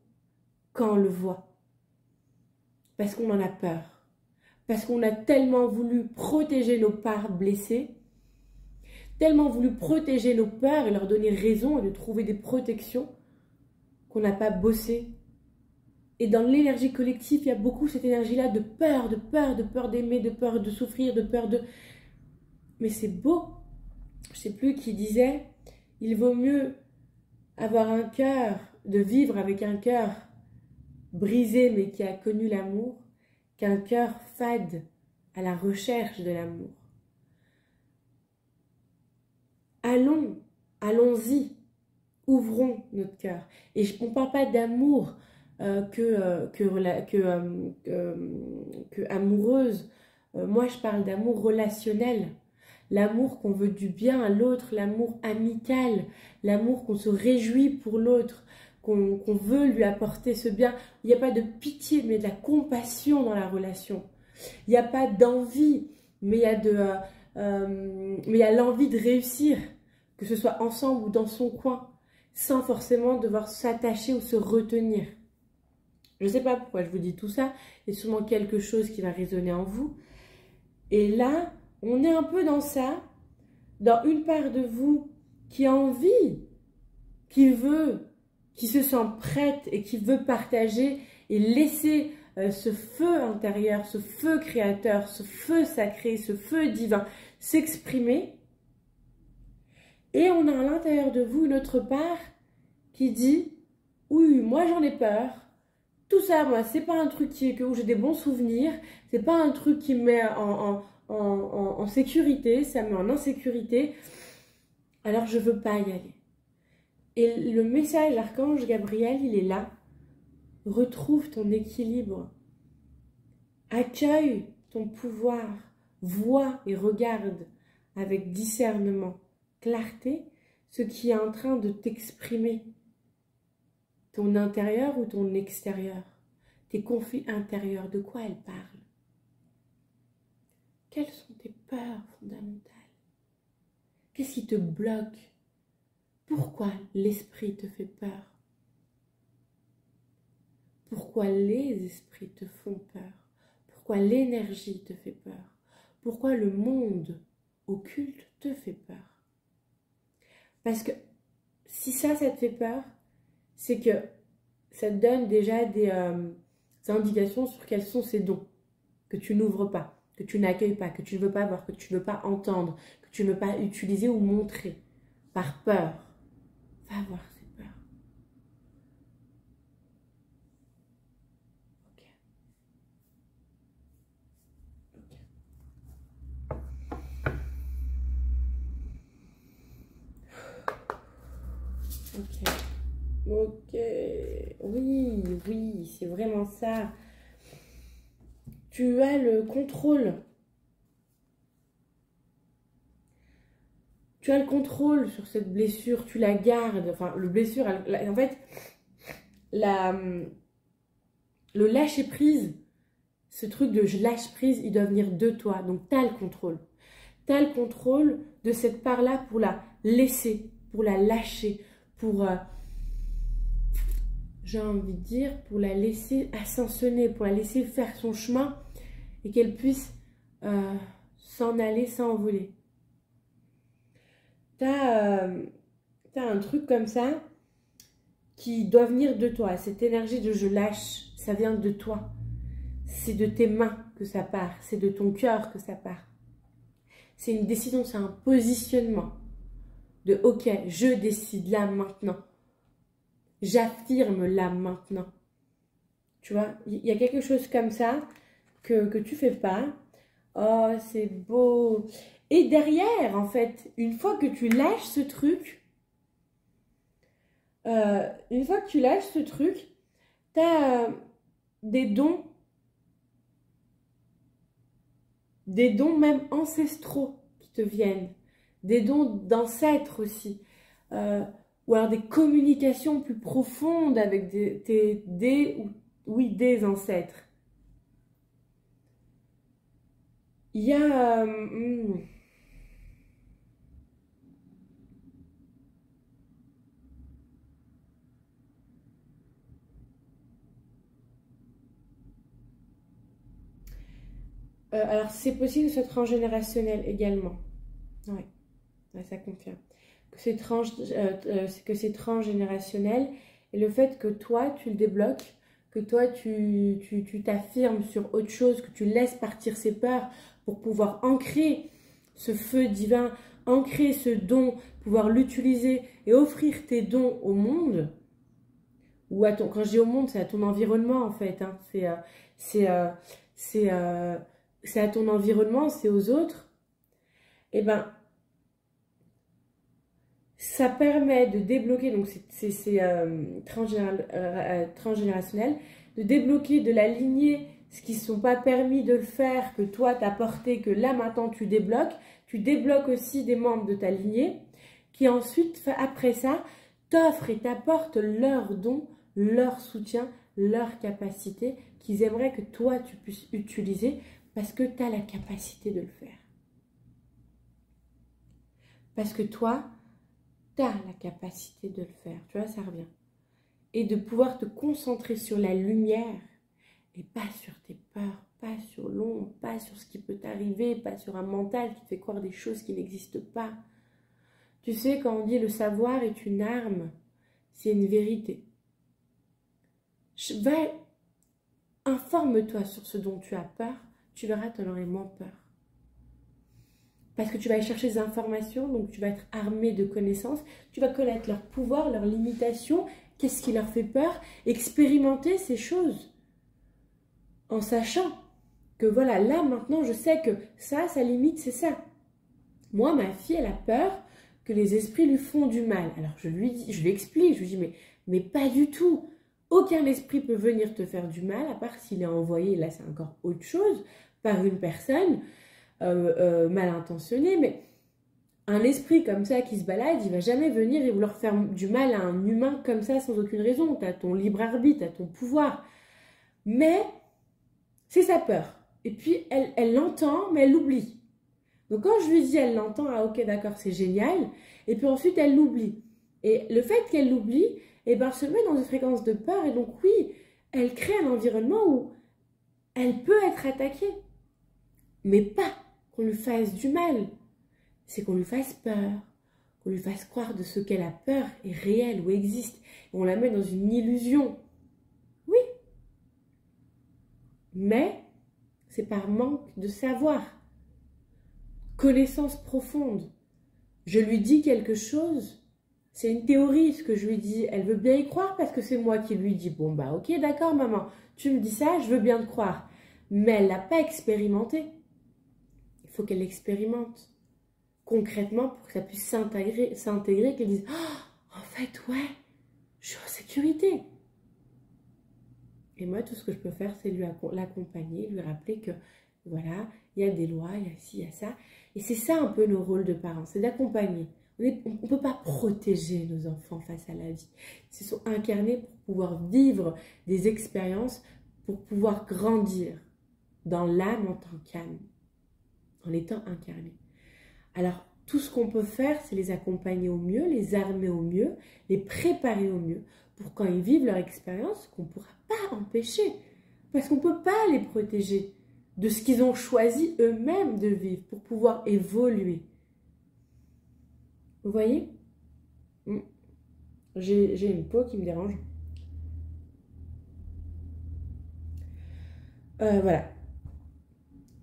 quand on le voit. Parce qu'on en a peur. Parce qu'on a tellement voulu protéger nos parts blessées, tellement voulu protéger nos peurs et leur donner raison et de trouver des protections qu'on n'a pas bossé. Et dans l'énergie collective, il y a beaucoup cette énergie-là de peur d'aimer, de peur de souffrir, de peur de... Mais c'est beau. Je ne sais plus qui disait, il vaut mieux avoir un cœur, de vivre avec un cœur brisé mais qui a connu l'amour, qu'un cœur fade à la recherche de l'amour. Allons-y, ouvrons notre cœur. Et on ne parle pas d'amour que amoureuse. Moi, je parle d'amour relationnel. L'amour qu'on veut du bien à l'autre, l'amour amical, l'amour qu'on se réjouit pour l'autre, qu'on veut lui apporter ce bien. Il n'y a pas de pitié, mais de la compassion dans la relation. Il n'y a pas d'envie, mais il y a l'envie de réussir, que ce soit ensemble ou dans son coin, sans forcément devoir s'attacher ou se retenir. Je ne sais pas pourquoi je vous dis tout ça, il y a sûrement quelque chose qui va résonner en vous. Et là, on est un peu dans ça, dans une part de vous qui a envie, qui veut, qui se sent prête et qui veut partager et laisser ce feu intérieur, ce feu créateur, ce feu sacré, ce feu divin s'exprimer. Et on a à l'intérieur de vous une autre part qui dit « Oui, moi j'en ai peur. Tout ça, moi, c'est pas un truc où j'ai des bons souvenirs. C'est pas un truc qui me met en sécurité. Ça me met en insécurité. Alors je veux pas y aller. » Et le message d'Archange Gabriel, il est là. Retrouve ton équilibre. Accueille ton pouvoir. Vois et regarde avec discernement, clarté, ce qui est en train de t'exprimer. Ton intérieur ou ton extérieur. tes conflits intérieurs, de quoi elles parlent? Quelles sont tes peurs fondamentales? Qu'est-ce qui te bloque? Pourquoi l'esprit te fait peur? Pourquoi les esprits te font peur? Pourquoi l'énergie te fait peur? Pourquoi le monde occulte te fait peur? Parce que si ça te fait peur, c'est que ça te donne déjà des indications sur quels sont ces dons que tu n'ouvres pas, que tu n'accueilles pas, que tu ne veux pas voir, que tu ne veux pas entendre, que tu ne veux pas utiliser ou montrer par peur. Va voir ces peurs. Ok. Ok. Oui, oui, c'est vraiment ça. Tu as le contrôle. Tu as le contrôle sur cette blessure, tu la gardes. Enfin, le blessure, en fait, le lâcher prise, ce truc de je lâche prise, il doit venir de toi. Donc, tu as le contrôle. Tu as le contrôle de cette part-là pour la laisser, pour la lâcher, pour, j'ai envie de dire, pour la laisser ascensionner, pour la laisser faire son chemin et qu'elle puisse s'en aller, s'envoler. T'as un truc comme ça qui doit venir de toi. Cette énergie de je lâche, ça vient de toi. C'est de tes mains que ça part. C'est de ton cœur que ça part. C'est une décision, c'est un positionnement. De ok, je décide là maintenant. J'affirme là maintenant. Tu vois, il y a quelque chose comme ça que tu fais pas. Oh, c'est beau. Et derrière, en fait, une fois que tu lâches ce truc, tu as des dons même ancestraux qui te viennent, des dons d'ancêtres aussi, ou alors des communications plus profondes avec des ancêtres. Il y a... alors, c'est possible que ce soit transgénérationnel également. Ouais, ouais, ça confirme. Que c'est transgénérationnel. Et le fait que toi, tu le débloques, que toi, tu t'affirmes sur autre chose, que tu laisses partir ces peurs pour pouvoir ancrer ce feu divin, ancrer ce don, pouvoir l'utiliser et offrir tes dons au monde. Ou à ton, quand je dis au monde, c'est à ton environnement en fait. Hein. C'est à ton environnement, c'est aux autres. Et ben, ça permet de débloquer, donc c'est transgénérationnel, de débloquer de la lignée ce qui ne sont pas permis de le faire, que toi t'as porté, que là maintenant tu débloques. Tu débloques aussi des membres de ta lignée qui ensuite, après ça, t'offrent et t'apportent leurs dons, leur soutien, leur capacité qu'ils aimeraient que toi tu puisses utiliser parce que tu as la capacité de le faire. Parce que toi, tu as la capacité de le faire. Tu vois, ça revient. Et de pouvoir te concentrer sur la lumière et pas sur tes peurs, pas sur l'ombre, pas sur ce qui peut t'arriver, pas sur un mental qui te fait croire des choses qui n'existent pas. Tu sais, quand on dit le savoir est une arme, c'est une vérité. Informe-toi sur ce dont tu as peur, tu verras, tu en aurais moins peur. Parce que tu vas aller chercher des informations, donc tu vas être armé de connaissances, tu vas connaître leurs pouvoirs, leurs limitations, qu'est-ce qui leur fait peur, expérimenter ces choses. En sachant que voilà, là maintenant je sais que ça, sa limite c'est ça. Moi, ma fille, elle a peur que les esprits lui font du mal. Alors je lui explique, je lui dis mais pas du tout. Aucun esprit peut venir te faire du mal, à part s'il est envoyé, là c'est encore autre chose, par une personne mal intentionnée. Mais un esprit comme ça qui se balade, il va jamais venir et vouloir faire du mal à un humain comme ça sans aucune raison. Tu as ton libre arbitre, tu as ton pouvoir. Mais c'est sa peur. Et puis, elle l'entend, mais elle l'oublie. Donc, quand je lui dis, elle l'entend, ah ok, d'accord, c'est génial. Et puis ensuite, elle l'oublie. Et le fait qu'elle l'oublie, eh ben, se met dans une fréquence de peur. Et donc, oui, elle crée un environnement où elle peut être attaquée. Mais pas qu'on lui fasse du mal. C'est qu'on lui fasse peur. Qu'on lui fasse croire de ce qu'elle a peur est réel ou existe. Et on la met dans une illusion. Oui. Mais c'est par manque de savoir. Connaissance profonde. Je lui dis quelque chose. C'est une théorie, ce que je lui dis. Elle veut bien y croire parce que c'est moi qui lui dis. Bon, bah ok, d'accord maman, tu me dis ça, je veux bien te croire. Mais elle l'a pas expérimenté. Il faut qu'elle l'expérimente concrètement pour que ça puisse s'intégrer, qu'elle dise oh, en fait, ouais, je suis en sécurité. Et moi, tout ce que je peux faire, c'est l'accompagner, lui rappeler que voilà, il y a des lois, il y a ci, il y a ça. Et c'est ça un peu le rôle de parents, c'est d'accompagner. On ne peut pas protéger nos enfants face à la vie. Ils se sont incarnés pour pouvoir vivre des expériences, pour pouvoir grandir dans l'âme en tant qu'âme, en étant incarnés. Alors, tout ce qu'on peut faire, c'est les accompagner au mieux, les armer au mieux, les préparer au mieux, pour quand ils vivent leur expérience, qu'on ne pourra pas empêcher. Parce qu'on ne peut pas les protéger de ce qu'ils ont choisi eux-mêmes de vivre pour pouvoir évoluer. Vous voyez? J'ai une peau qui me dérange. Voilà.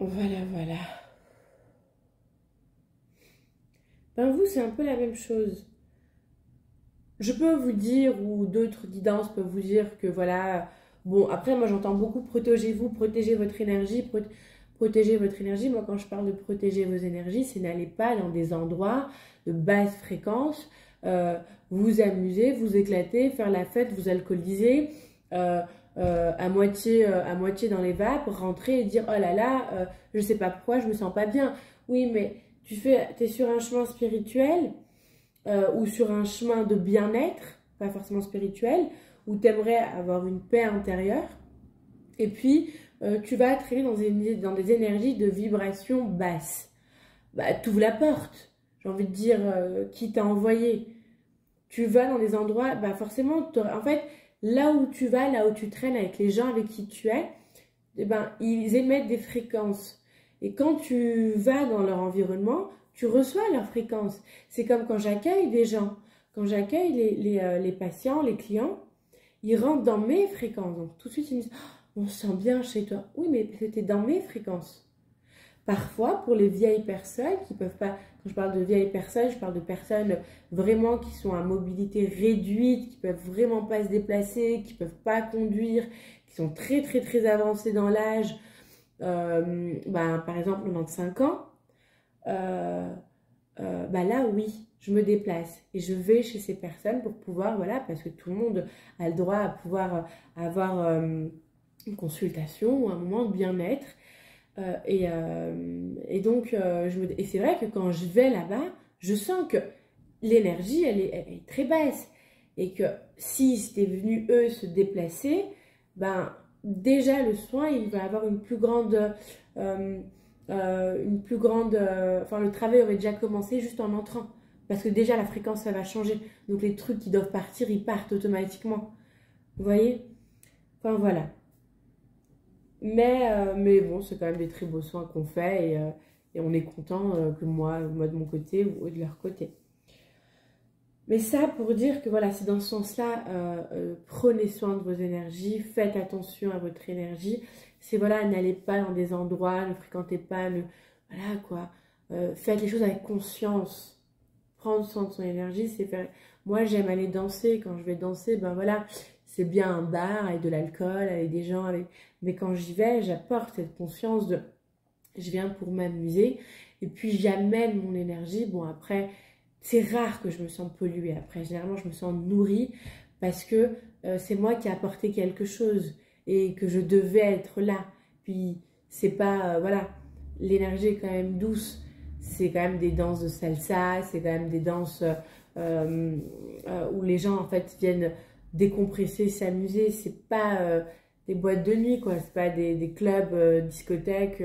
Voilà. Ben vous, c'est un peu la même chose. Je peux vous dire, ou d'autres guidances peuvent vous dire que voilà, bon, après moi j'entends beaucoup protégez-vous, protégez votre énergie, protégez votre énergie. Moi quand je parle de protéger vos énergies, c'est n'allez pas dans des endroits de basse fréquence, vous amuser, vous éclater, faire la fête, vous alcooliser, à moitié dans les vapes, rentrer et dire oh là là, je sais pas pourquoi, je me sens pas bien. Oui, mais t'es sur un chemin spirituel ou sur un chemin de bien-être, pas forcément spirituel, où tu aimerais avoir une paix intérieure, et puis tu vas traîner dans des énergies de vibration basse. Bah, t'ouvres la porte, j'ai envie de dire, qui t'a envoyé. Tu vas dans des endroits, bah forcément, en fait, là où tu vas, là où tu traînes avec les gens avec qui tu es, eh ben, ils émettent des fréquences. Et quand tu vas dans leur environnement, tu reçois leur fréquence. C'est comme quand j'accueille des gens. Quand j'accueille les patients, les clients, ils rentrent dans mes fréquences. Donc tout de suite, ils me disent oh, on se sent bien chez toi. Oui, mais c'était dans mes fréquences. Parfois, pour les vieilles personnes qui peuvent pas, quand je parle de vieilles personnes, je parle de personnes vraiment qui sont à mobilité réduite, qui peuvent vraiment pas se déplacer, qui peuvent pas conduire, qui sont très très très avancées dans l'âge, par exemple 95 ans, là oui, je me déplace et je vais chez ces personnes pour pouvoir, voilà, parce que tout le monde a le droit à pouvoir avoir une consultation ou un moment de bien-être. Et donc, et c'est vrai que quand je vais là-bas, je sens que l'énergie, elle est très basse. Et que si c'était venu, eux, se déplacer, déjà le soin, il va avoir une plus grande... enfin, le travail aurait déjà commencé juste en entrant. Parce que déjà, la fréquence, ça va changer. Donc, les trucs qui doivent partir, ils partent automatiquement. Vous voyez? Enfin, voilà. Mais bon, c'est quand même des très beaux soins qu'on fait et on est content que moi de mon côté ou de leur côté. Mais ça pour dire que voilà, c'est dans ce sens-là, prenez soin de vos énergies, faites attention à votre énergie. C'est voilà, n'allez pas dans des endroits, ne fréquentez pas, voilà quoi. Faites les choses avec conscience. Prendre soin de son énergie, c'est faire... Moi, j'aime aller danser. Quand je vais danser, voilà, c'est bien un bar avec de l'alcool, avec des gens, mais quand j'y vais, j'apporte cette conscience de... Je viens pour m'amuser et puis j'amène mon énergie. Bon, après, c'est rare que je me sente polluée. Après, généralement, je me sens nourrie parce que c'est moi qui ai apporté quelque chose et que je devais être là. Puis, c'est pas... voilà, l'énergie est quand même douce. C'est quand même des danses de salsa, c'est quand même des danses où les gens, en fait, viennent décompresser, s'amuser. C'est pas des boîtes de nuit, quoi. C'est pas des clubs, discothèques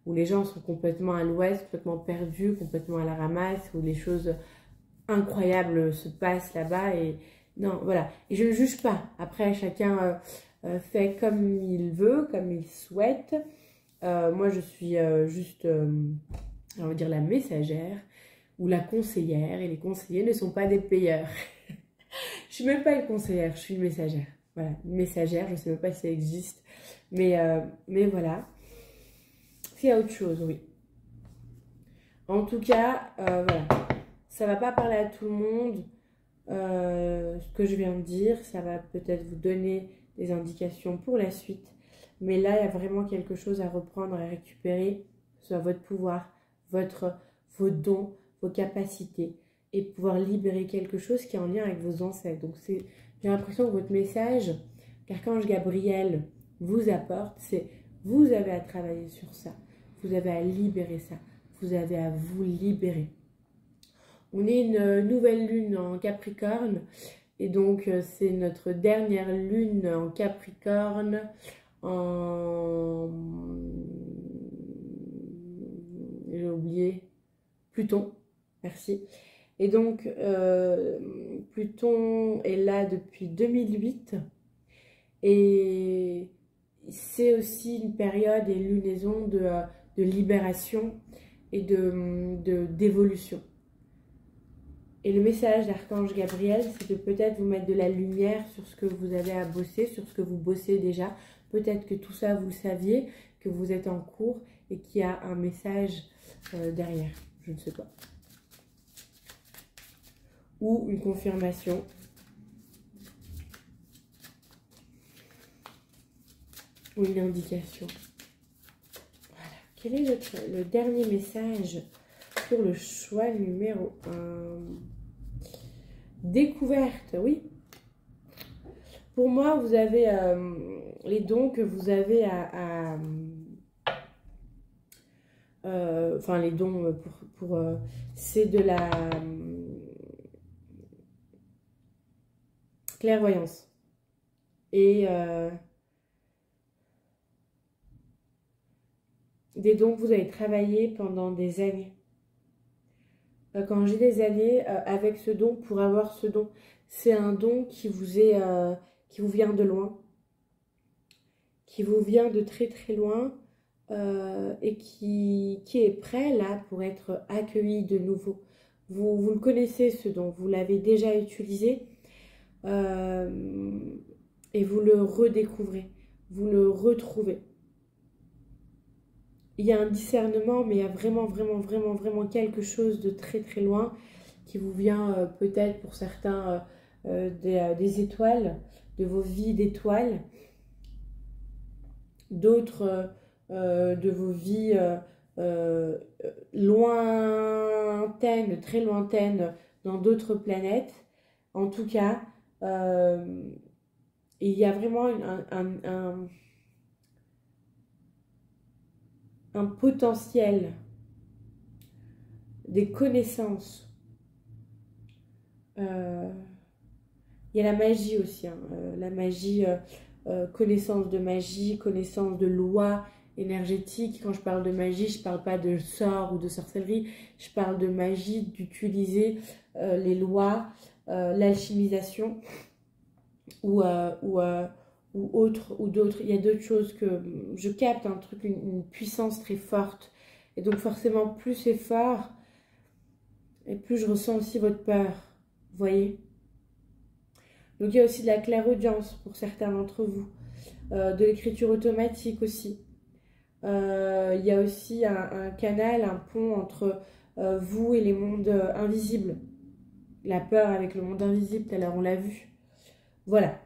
où les gens sont complètement à l'ouest, complètement perdus, complètement à la ramasse, où les choses incroyables se passent là-bas. Et non, voilà. Et je ne juge pas. Après, chacun fait comme il veut, comme il souhaite. Moi, je suis juste, on va dire, la messagère ou la conseillère. Et les conseillers ne sont pas des payeurs. Je suis même pas une conseillère, je suis une messagère. Voilà, une messagère, je ne sais même pas si ça existe. Mais voilà. C'est autre chose, oui. En tout cas, voilà. Ça va pas parler à tout le monde. Ce que je viens de dire, ça va peut-être vous donner des indications pour la suite. Mais là, il y a vraiment quelque chose à reprendre, à récupérer. Que ce soit votre pouvoir, vos dons, vos capacités. Et pouvoir libérer quelque chose qui est en lien avec vos ancêtres. Donc, j'ai l'impression que votre message qu'Archange Gabriel vous apporte, c'est vous avez à travailler sur ça. Vous avez à libérer ça. Vous avez à vous libérer. On est une nouvelle lune en Capricorne. Et donc, c'est notre dernière lune en Capricorne en... J'ai oublié. Pluton. Merci. Et donc, Pluton est là depuis 2008. Et c'est aussi une période et une lunaison de libération et d'évolution. Et le message d'Archange Gabriel, c'est de peut-être vous mettre de la lumière sur ce que vous avez à bosser, sur ce que vous bossez déjà. Peut-être que tout ça, vous le saviez, que vous êtes en cours et qu'il y a un message derrière. Je ne sais pas. Ou une confirmation. Ou une indication. Voilà. Quel est le dernier message pour le choix numéro 1? Découverte, oui. Pour moi, vous avez les dons que vous avez enfin, les dons c'est de la clairvoyance. Et des dons que vous avez travaillé pendant des années. Quand j'ai des années avec ce don, pour avoir ce don, c'est un don qui vous vient de loin, qui vous vient de très très loin et qui est prêt là pour être accueilli de nouveau. Vous le connaissez ce don, vous l'avez déjà utilisé et vous le redécouvrez, vous le retrouvez. Il y a un discernement, mais il y a vraiment quelque chose de très très loin qui vous vient peut-être pour certains des étoiles, de vos vies d'étoiles, d'autres de vos vies lointaines, très lointaines, dans d'autres planètes. En tout cas, il y a vraiment un potentiel, des connaissances. Il y a la magie aussi, hein, la magie, connaissance de magie, connaissance de lois énergétiques. Quand je parle de magie, je ne parle pas de sorts ou de sorcellerie, je parle de magie, d'utiliser les lois, l'alchimisation ou d'autres. Il y a d'autres choses que je capte, un truc, une puissance très forte. Et donc forcément, plus c'est fort, et plus je ressens aussi votre peur. Vous voyez? Donc il y a aussi de la clairaudience pour certains d'entre vous. De l'écriture automatique aussi. Il y a aussi un canal, un pont entre vous et les mondes invisibles. La peur avec le monde invisible, tout à l'heure on l'a vu. Voilà.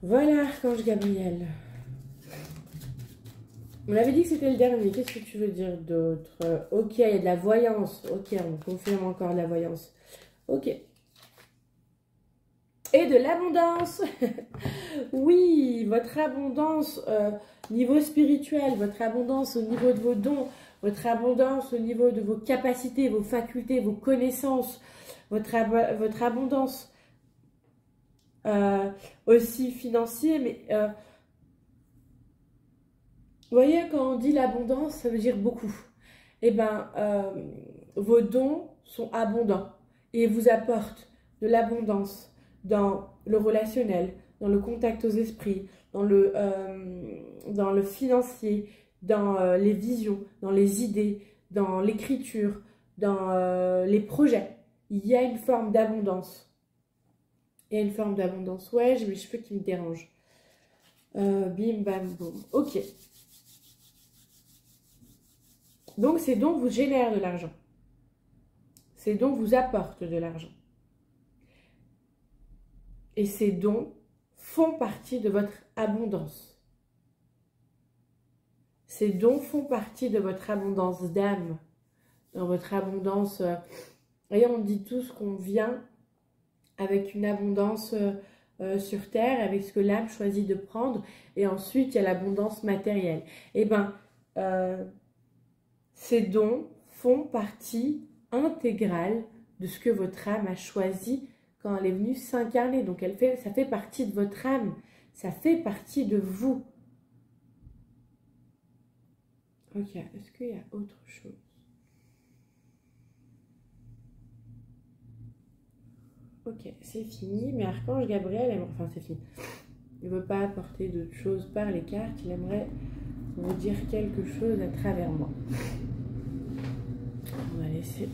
Voilà, Archange Gabriel. On avait dit que c'était le dernier. Qu'est-ce que tu veux dire d'autre? Ok, il y a de la voyance. Ok, on confirme encore de la voyance. Ok. Et de l'abondance. Oui, votre abondance niveau spirituel, votre abondance au niveau de vos dons, votre abondance au niveau de vos capacités, vos facultés, vos connaissances, votre abondance aussi financiers, mais vous voyez, quand on dit l'abondance, ça veut dire beaucoup. Eh bien, vos dons sont abondants et vous apportent de l'abondance dans le relationnel, dans le contact aux esprits, dans le financier, dans les visions, dans les idées, dans l'écriture, dans les projets. Il y a une forme d'abondance. Il y a une forme d'abondance. Ouais, j'ai mes cheveux qui me dérangent. Bim, bam, boum. Ok. Donc, ces dons vous génèrent de l'argent. Ces dons vous apportent de l'argent. Et ces dons font partie de votre abondance. Ces dons font partie de votre abondance d'âme, dans votre abondance. Voyez, on dit tous qu'on vient avec une abondance sur terre, avec ce que l'âme choisit de prendre, et ensuite il y a l'abondance matérielle. Eh bien, ces dons font partie intégrale de ce que votre âme a choisi quand elle est venue s'incarner. Donc ça fait partie de votre âme, ça fait partie de vous. Ok, est-ce qu'il y a autre chose? Ok, c'est fini, mais Archange Gabriel aimerait... Enfin, c'est fini. Il ne veut pas apporter d'autres choses par les cartes, il aimerait vous dire quelque chose à travers moi. On va laisser...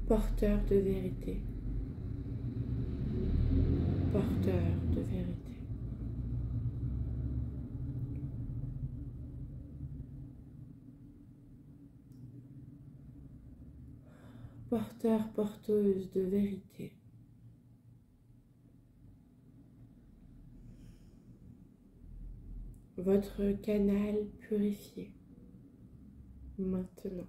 Porteur de vérité. Porteur de vérité. Porteur, porteuse de vérité. Votre canal purifié. Maintenant.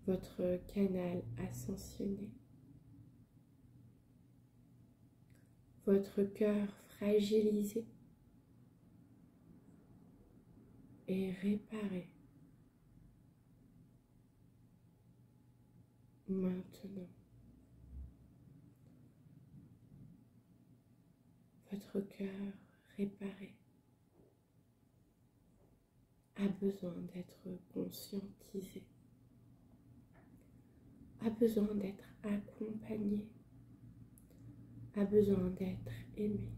Votre canal ascensionné. Votre cœur fragilisé et réparé. Maintenant. Votre cœur réparé a besoin d'être conscientisé, a besoin d'être accompagné, a besoin d'être aimé.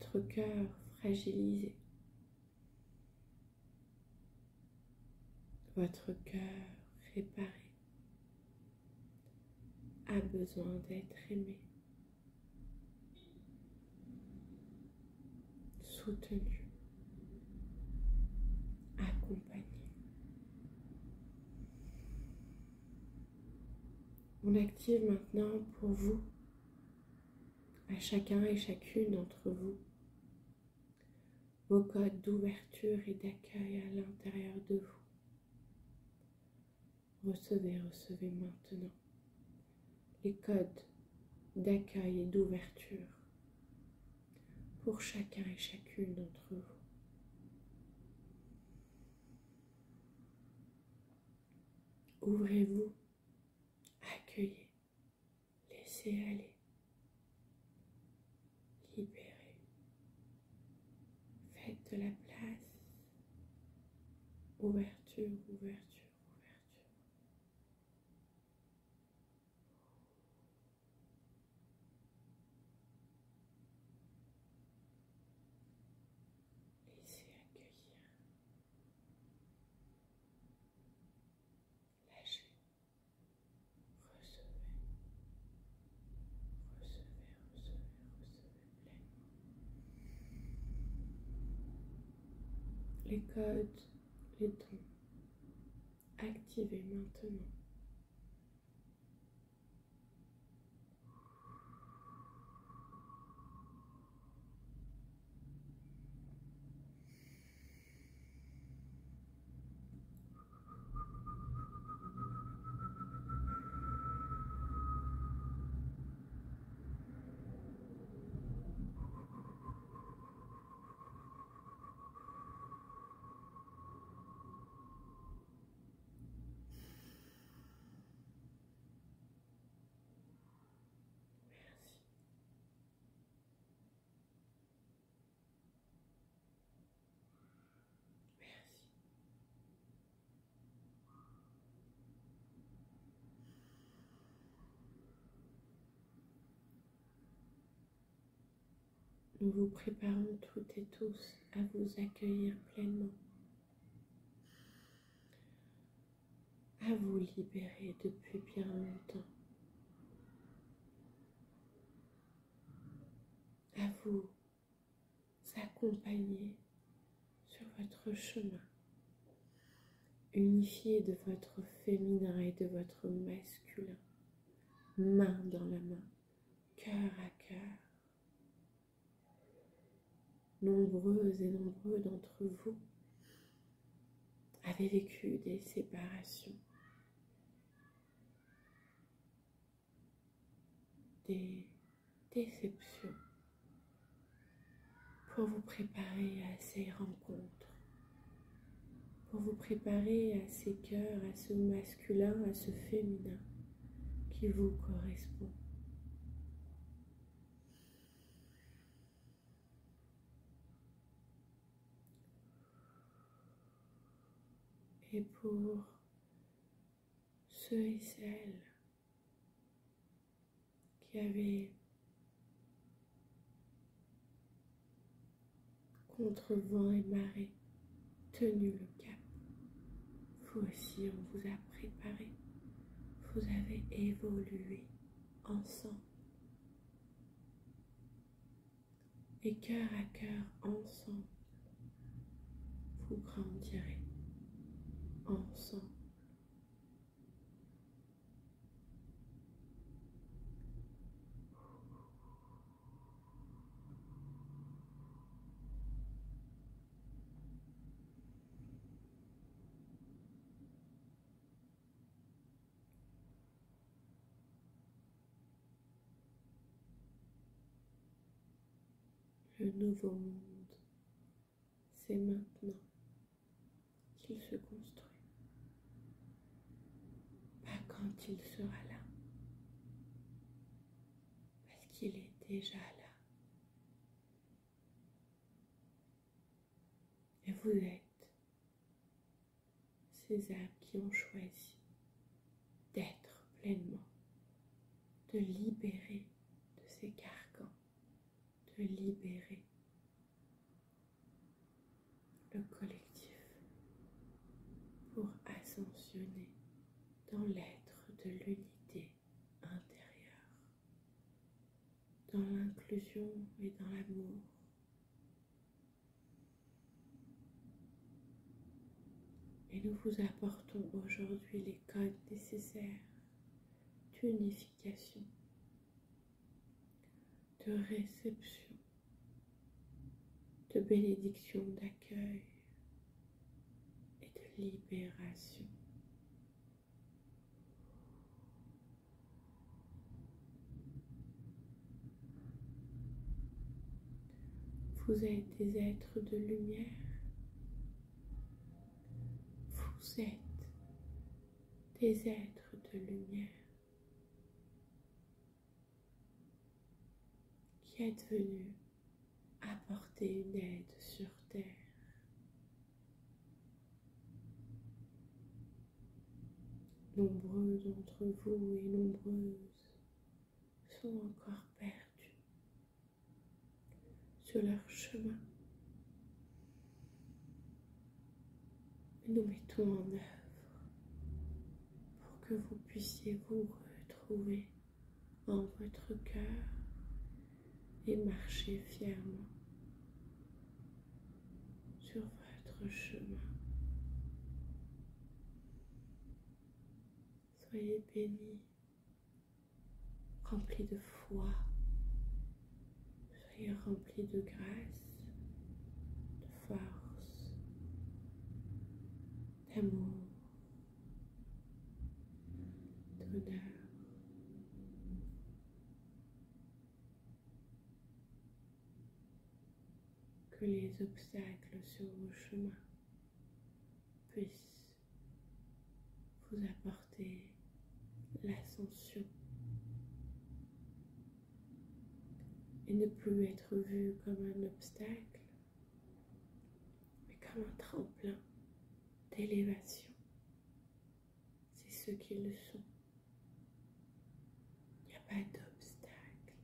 Votre cœur fragilisé, votre cœur réparé a besoin d'être aimé, soutenu, accompagné. On active maintenant pour vous, à chacun et chacune d'entre vous, vos codes d'ouverture et d'accueil à l'intérieur de vous. Recevez, recevez maintenant les codes d'accueil et d'ouverture pour chacun et chacune d'entre vous. Ouvrez-vous, accueillez, laissez aller, libérez, faites de la place, ouverture, ouverture. Les codes, les dons, activez maintenant. Nous vous préparons toutes et tous à vous accueillir pleinement, à vous libérer depuis bien longtemps, à vous accompagner sur votre chemin, unifié de votre féminin et de votre masculin, main dans la main, cœur à cœur. Nombreuses et nombreux d'entre vous avez vécu des séparations, des déceptions, pour vous préparer à ces rencontres, pour vous préparer à ces cœurs, à ce masculin, à ce féminin qui vous correspond. Et pour ceux et celles qui avaient contre vent et marée tenu le cap, vous aussi on vous a préparé, vous avez évolué ensemble. Et cœur à cœur ensemble, vous grandirez ensemble. Le nouveau monde, c'est maintenant qu'il se construit, pas quand il sera là, parce qu'il est déjà là. Et vous êtes ces âmes qui ont choisi d'être pleinement, de libérer de ces carcans, de libérer le collectif pour ascensionner dans l'être de l'unité intérieure, dans l'inclusion et dans l'amour. Et nous vous apportons aujourd'hui les codes nécessaires d'unification, de réception, de bénédiction, d'accueil et de libération. Vous êtes des êtres de lumière. Vous êtes des êtres de lumière qui êtes venus apporter une aide sur terre. Nombreux d'entre vous et nombreuses sont encore perdus sur leur chemin. Nous mettons en œuvre pour que vous puissiez vous retrouver en votre cœur et marcher fièrement sur votre chemin. Soyez bénis, remplis de foi, soyez remplis de grâce, de force, d'amour, d'honneur. Que les obstacles sur vos chemins puissent vous apporter l'ascension et ne plus être vus comme un obstacle, mais comme un tremplin d'élévation. C'est ce qu'ils sont. Il n'y a pas d'obstacle.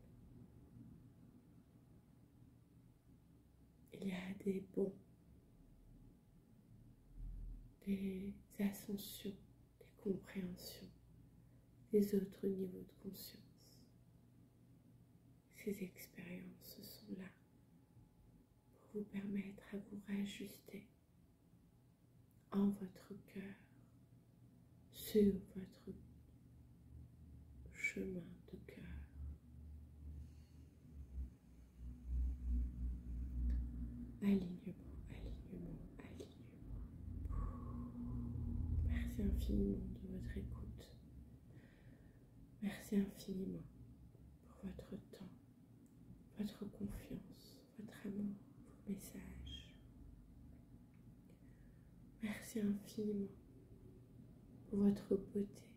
il y a des bons, des ascensions, des compréhensions, des autres niveaux de conscience. Ces expériences sont là pour vous permettre à vous réajuster en votre cœur, sur votre chemin de cœur. Alignement, alignement, alignement. Merci infiniment de votre écoute. Merci infiniment pour votre temps, votre confiance, votre amour, vos messages. Merci infiniment pour votre beauté.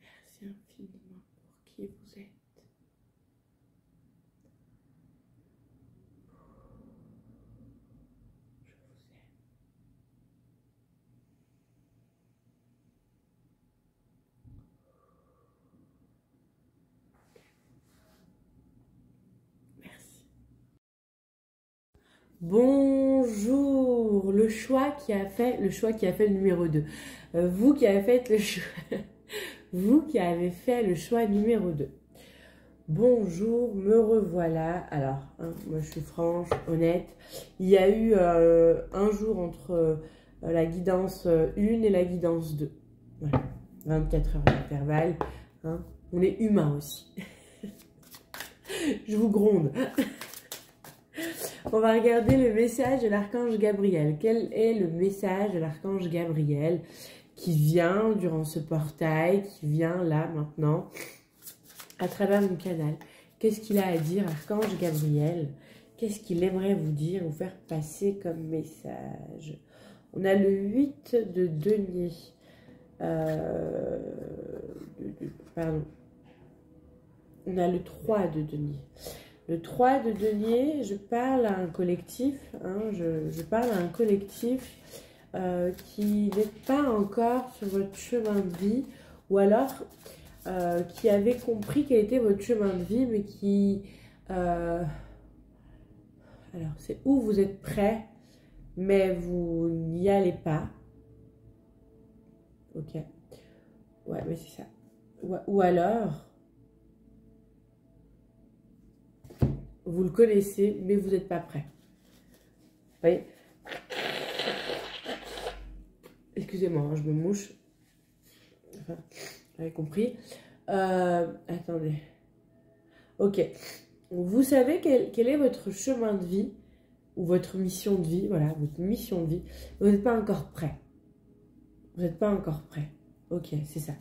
Merci infiniment pour qui vous êtes. Je vous aime. Merci. Bonjour, le choix qui a fait le numéro 2. Vous qui avez fait le choix, vous qui avez fait le choix numéro 2. Bonjour, me revoilà. Alors, moi je suis franche, honnête. Il y a eu un jour entre la guidance 1 et la guidance 2. Voilà, 24 heures d'intervalle. Hein. On est humain aussi. Je vous gronde. On va regarder le message de l'archange Gabriel. Quel est le message de l'archange Gabriel qui vient durant ce portail, qui vient là maintenant à travers mon canal? Qu'est-ce qu'il a à dire, archange Gabriel? Qu'est-ce qu'il aimerait vous dire, vous faire passer comme message? On a le 8 de denier. Pardon. On a le 3 de denier. Le 3 de denier, je parle à un collectif, hein, je parle à un collectif qui n'est pas encore sur votre chemin de vie, ou alors qui avait compris quel était votre chemin de vie, mais qui... alors, c'est où vous êtes prêt, mais vous n'y allez pas. Ok. Ouais, mais c'est ça. Ou alors... vous le connaissez, mais vous n'êtes pas prêt. Vous voyez? Excusez-moi, hein, je me mouche. Enfin, vous avez compris. Attendez. Ok. Vous savez quel est votre chemin de vie, ou votre mission de vie, voilà, votre mission de vie. Vous n'êtes pas encore prêt. Vous n'êtes pas encore prêt. Ok, c'est ça.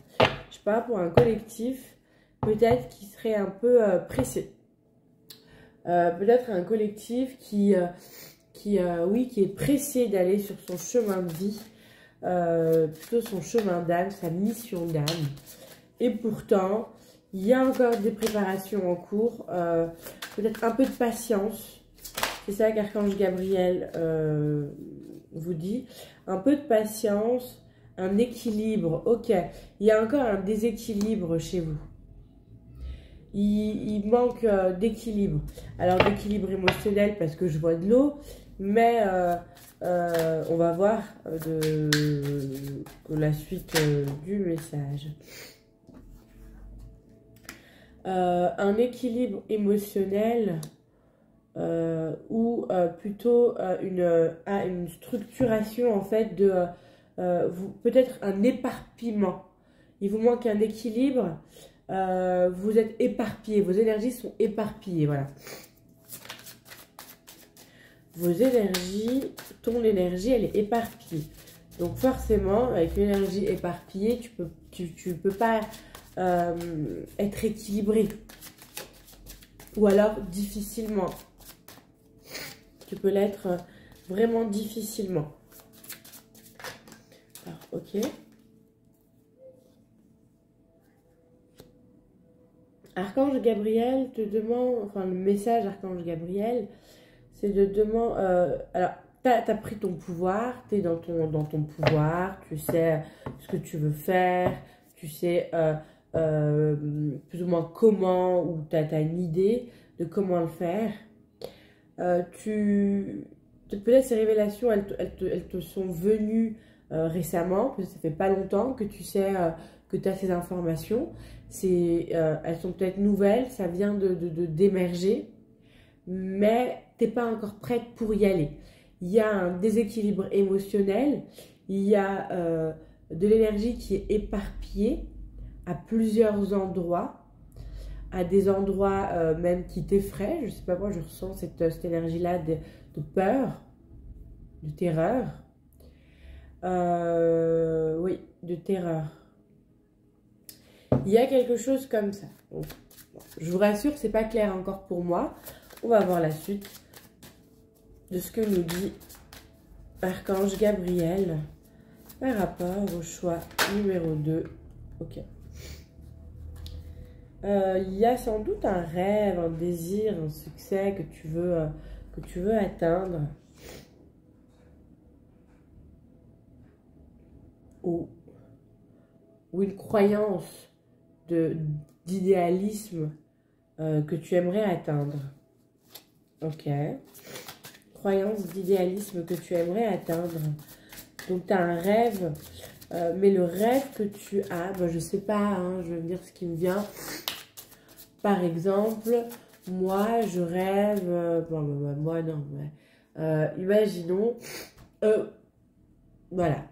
Je parle pour un collectif, peut-être qui serait un peu pressé. Peut-être un collectif qui est pressé d'aller sur son chemin de vie, plutôt son chemin d'âme, sa mission d'âme. Et pourtant, il y a encore des préparations en cours, peut-être un peu de patience. C'est ça qu'Archange Gabriel vous dit. Un peu de patience, un équilibre. Ok, il y a encore un déséquilibre chez vous. Il manque d'équilibre. Alors d'équilibre émotionnel parce que je vois de l'eau, mais on va voir la suite du message. Un équilibre émotionnel ou plutôt une structuration en fait de peut-être un éparpillement. Il vous manque un équilibre. Vous êtes éparpillés, vos énergies sont éparpillées, voilà. Vos énergies, ton énergie, elle est éparpillée. Donc forcément, avec une énergie éparpillée, tu peux pas être équilibré. Ou alors difficilement. Tu peux l'être vraiment difficilement. Alors, ok. Archange Gabriel te demande, enfin le message Archange Gabriel, c'est de demander, alors tu as pris ton pouvoir, tu es dans ton pouvoir, tu sais ce que tu veux faire, tu sais plus ou moins comment, ou tu as une idée de comment le faire. Peut-être ces révélations, elles te sont venues récemment, parce que ça fait pas longtemps que tu sais que tu as ces informations. Elles sont peut-être nouvelles, ça vient d'émerger, mais tu n'es pas encore prête pour y aller. Il y a un déséquilibre émotionnel, il y a de l'énergie qui est éparpillée à plusieurs endroits, à des endroits même qui t'effraient. Je ne sais pas, moi je ressens cette énergie-là de peur, de terreur. Oui, de terreur. Il y a quelque chose comme ça. Donc, je vous rassure, c'est pas clair encore pour moi. On va voir la suite de ce que nous dit Archange Gabriel par rapport au choix numéro 2. Ok. Il y a sans doute un rêve, un désir, un succès que tu veux atteindre. Ou une croyance d'idéalisme que tu aimerais atteindre. Ok. Croyance d'idéalisme que tu aimerais atteindre. Donc, tu as un rêve, mais le rêve que tu as, ben, je ne sais pas, hein, je vais dire ce qui me vient. Par exemple, moi, je rêve... moi, non. Imaginons... voilà.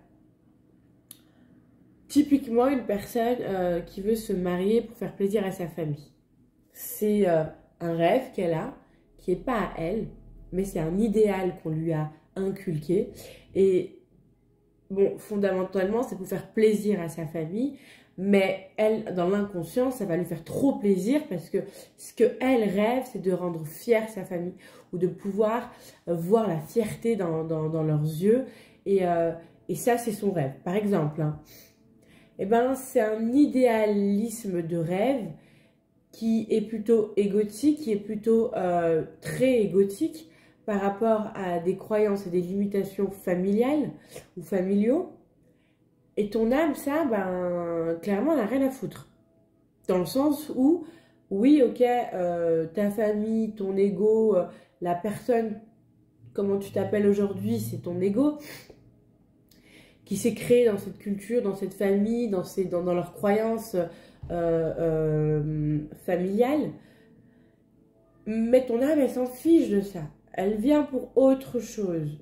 Typiquement, une personne qui veut se marier pour faire plaisir à sa famille. C'est un rêve qu'elle a, qui n'est pas à elle, mais c'est un idéal qu'on lui a inculqué. Et bon, fondamentalement, c'est pour faire plaisir à sa famille, mais elle, dans l'inconscient, ça va lui faire trop plaisir parce que ce qu'elle rêve, c'est de rendre fière sa famille ou de pouvoir voir la fierté dans leurs yeux. Et ça, c'est son rêve. Par exemple, hein, eh ben, c'est un idéalisme de rêve qui est plutôt égotique, qui est plutôt très égotique par rapport à des croyances et des limitations familiales ou familiaux. Et ton âme, ça, ben, clairement, elle n'a rien à foutre. Dans le sens où, oui, ok, ta famille, ton ego, la personne, comment tu t'appelles aujourd'hui, c'est ton ego qui s'est créé dans cette culture, dans cette famille, dans leurs croyances familiales. Mais ton âme, elle s'en fiche de ça. Elle vient pour autre chose.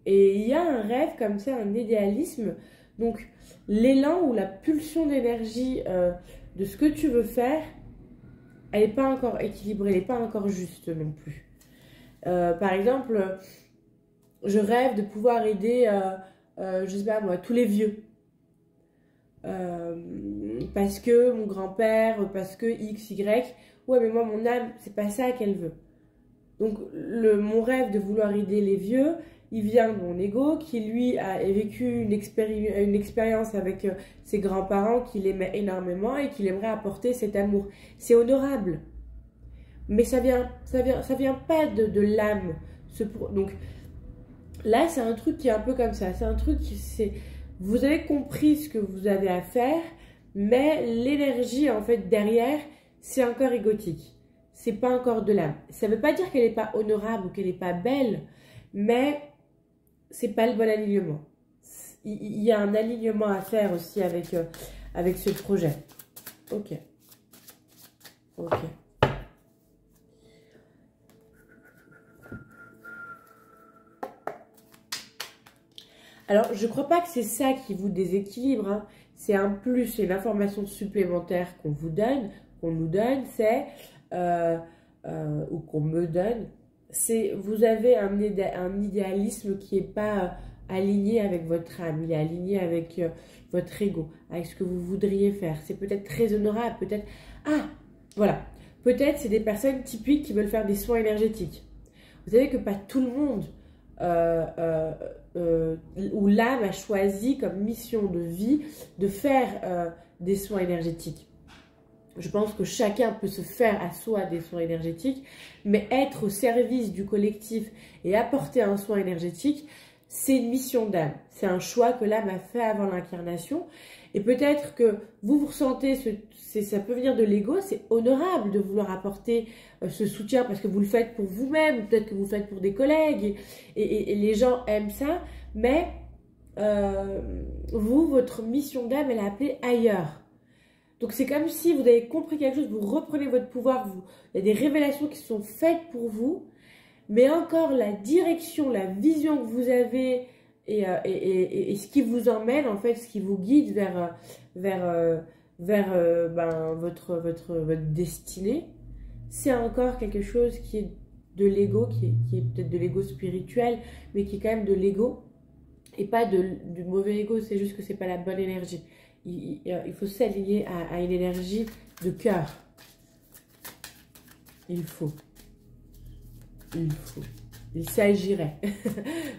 Et il y a un rêve comme ça, un idéalisme. Donc, l'élan ou la pulsion d'énergie de ce que tu veux faire, elle n'est pas encore équilibrée, elle n'est pas encore juste non plus. Par exemple, je rêve de pouvoir aider, je sais pas moi, tous les vieux. Parce que mon grand-père, parce que X, Y. Ouais, mais moi, mon âme, c'est pas ça qu'elle veut. Donc, mon rêve de vouloir aider les vieux, il vient de mon ego qui, lui, a vécu une expérience avec ses grands-parents qu'il aimait énormément et qu'il aimerait apporter cet amour. C'est honorable. Mais ça vient pas de l'âme. Donc, là, c'est un truc qui est un peu comme ça. C'est un truc qui, vous avez compris ce que vous avez à faire, mais l'énergie, en fait, derrière, c'est encore égotique. C'est pas encore de l'âme. Ça veut pas dire qu'elle n'est pas honorable ou qu'elle n'est pas belle, mais c'est pas le bon alignement. Il y a un alignement à faire aussi avec ce projet. Ok. Ok. Alors, je ne crois pas que c'est ça qui vous déséquilibre. Hein. C'est un plus, c'est une information supplémentaire qu'on vous donne, qu'on nous donne, c'est, ou qu'on me donne, c'est, vous avez un idéalisme qui n'est pas aligné avec votre âme, il est aligné avec votre ego, avec ce que vous voudriez faire. C'est peut-être très honorable, peut-être... Ah, voilà. Peut-être c'est des personnes typiques qui veulent faire des soins énergétiques. Vous savez que pas tout le monde... où l'âme a choisi comme mission de vie de faire des soins énergétiques. Je pense que chacun peut se faire à soi des soins énergétiques, mais être au service du collectif et apporter un soin énergétique, c'est une mission d'âme. C'est un choix que l'âme a fait avant l'incarnation Et peut-être que vous ressentez, ça peut venir de l'ego, c'est honorable de vouloir apporter ce soutien parce que vous le faites pour vous-même, peut-être que vous le faites pour des collègues, et les gens aiment ça, mais vous, votre mission d'âme, elle est appelée ailleurs. Donc c'est comme si vous avez compris quelque chose, vous reprenez votre pouvoir, il y a des révélations qui sont faites pour vous, mais encore la direction, la vision que vous avez et ce qui vous emmène, en fait, ce qui vous guide vers votre destinée, c'est encore quelque chose qui est de l'ego, qui est peut-être de l'ego spirituel, mais qui est quand même de l'ego et pas du mauvais ego, c'est juste que c'est pas la bonne énergie. Il faut s'aligner à une énergie de cœur. Il faut. Il s'agirait.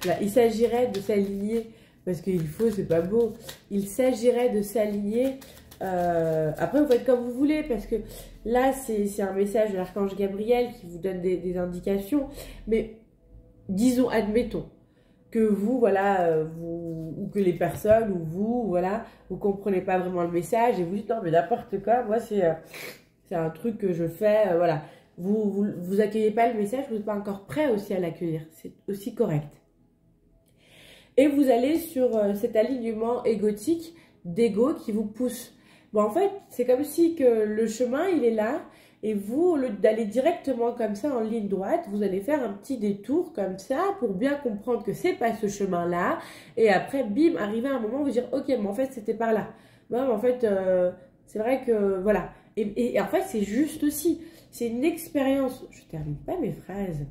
Là, il s'agirait de s'aligner, parce qu'il faut, c'est pas beau. Il s'agirait de s'aligner. Après, vous faites comme vous voulez, parce que là, c'est un message de l'archange Gabriel qui vous donne des indications. Mais disons, admettons que vous, voilà, ou que les personnes, ou vous, voilà, vous comprenez pas vraiment le message et vous dites non, mais n'importe quoi, moi, c'est un truc que je fais, voilà. Vous accueillez pas le message, vous n'êtes pas encore prêt aussi à l'accueillir. C'est aussi correct. Et vous allez sur cet alignement égotique d'ego qui vous pousse. Bon, en fait, c'est comme si que le chemin, il est là. Et vous, au lieu d'aller directement comme ça en ligne droite, vous allez faire un petit détour comme ça pour bien comprendre que c'est pas ce chemin-là. Et après, bim, arriver à un moment où vous dire, ok, mais en fait, c'était par là. Bon, en fait, c'est vrai que, voilà. Et en fait, c'est juste aussi. C'est une expérience. Je termine pas mes phrases.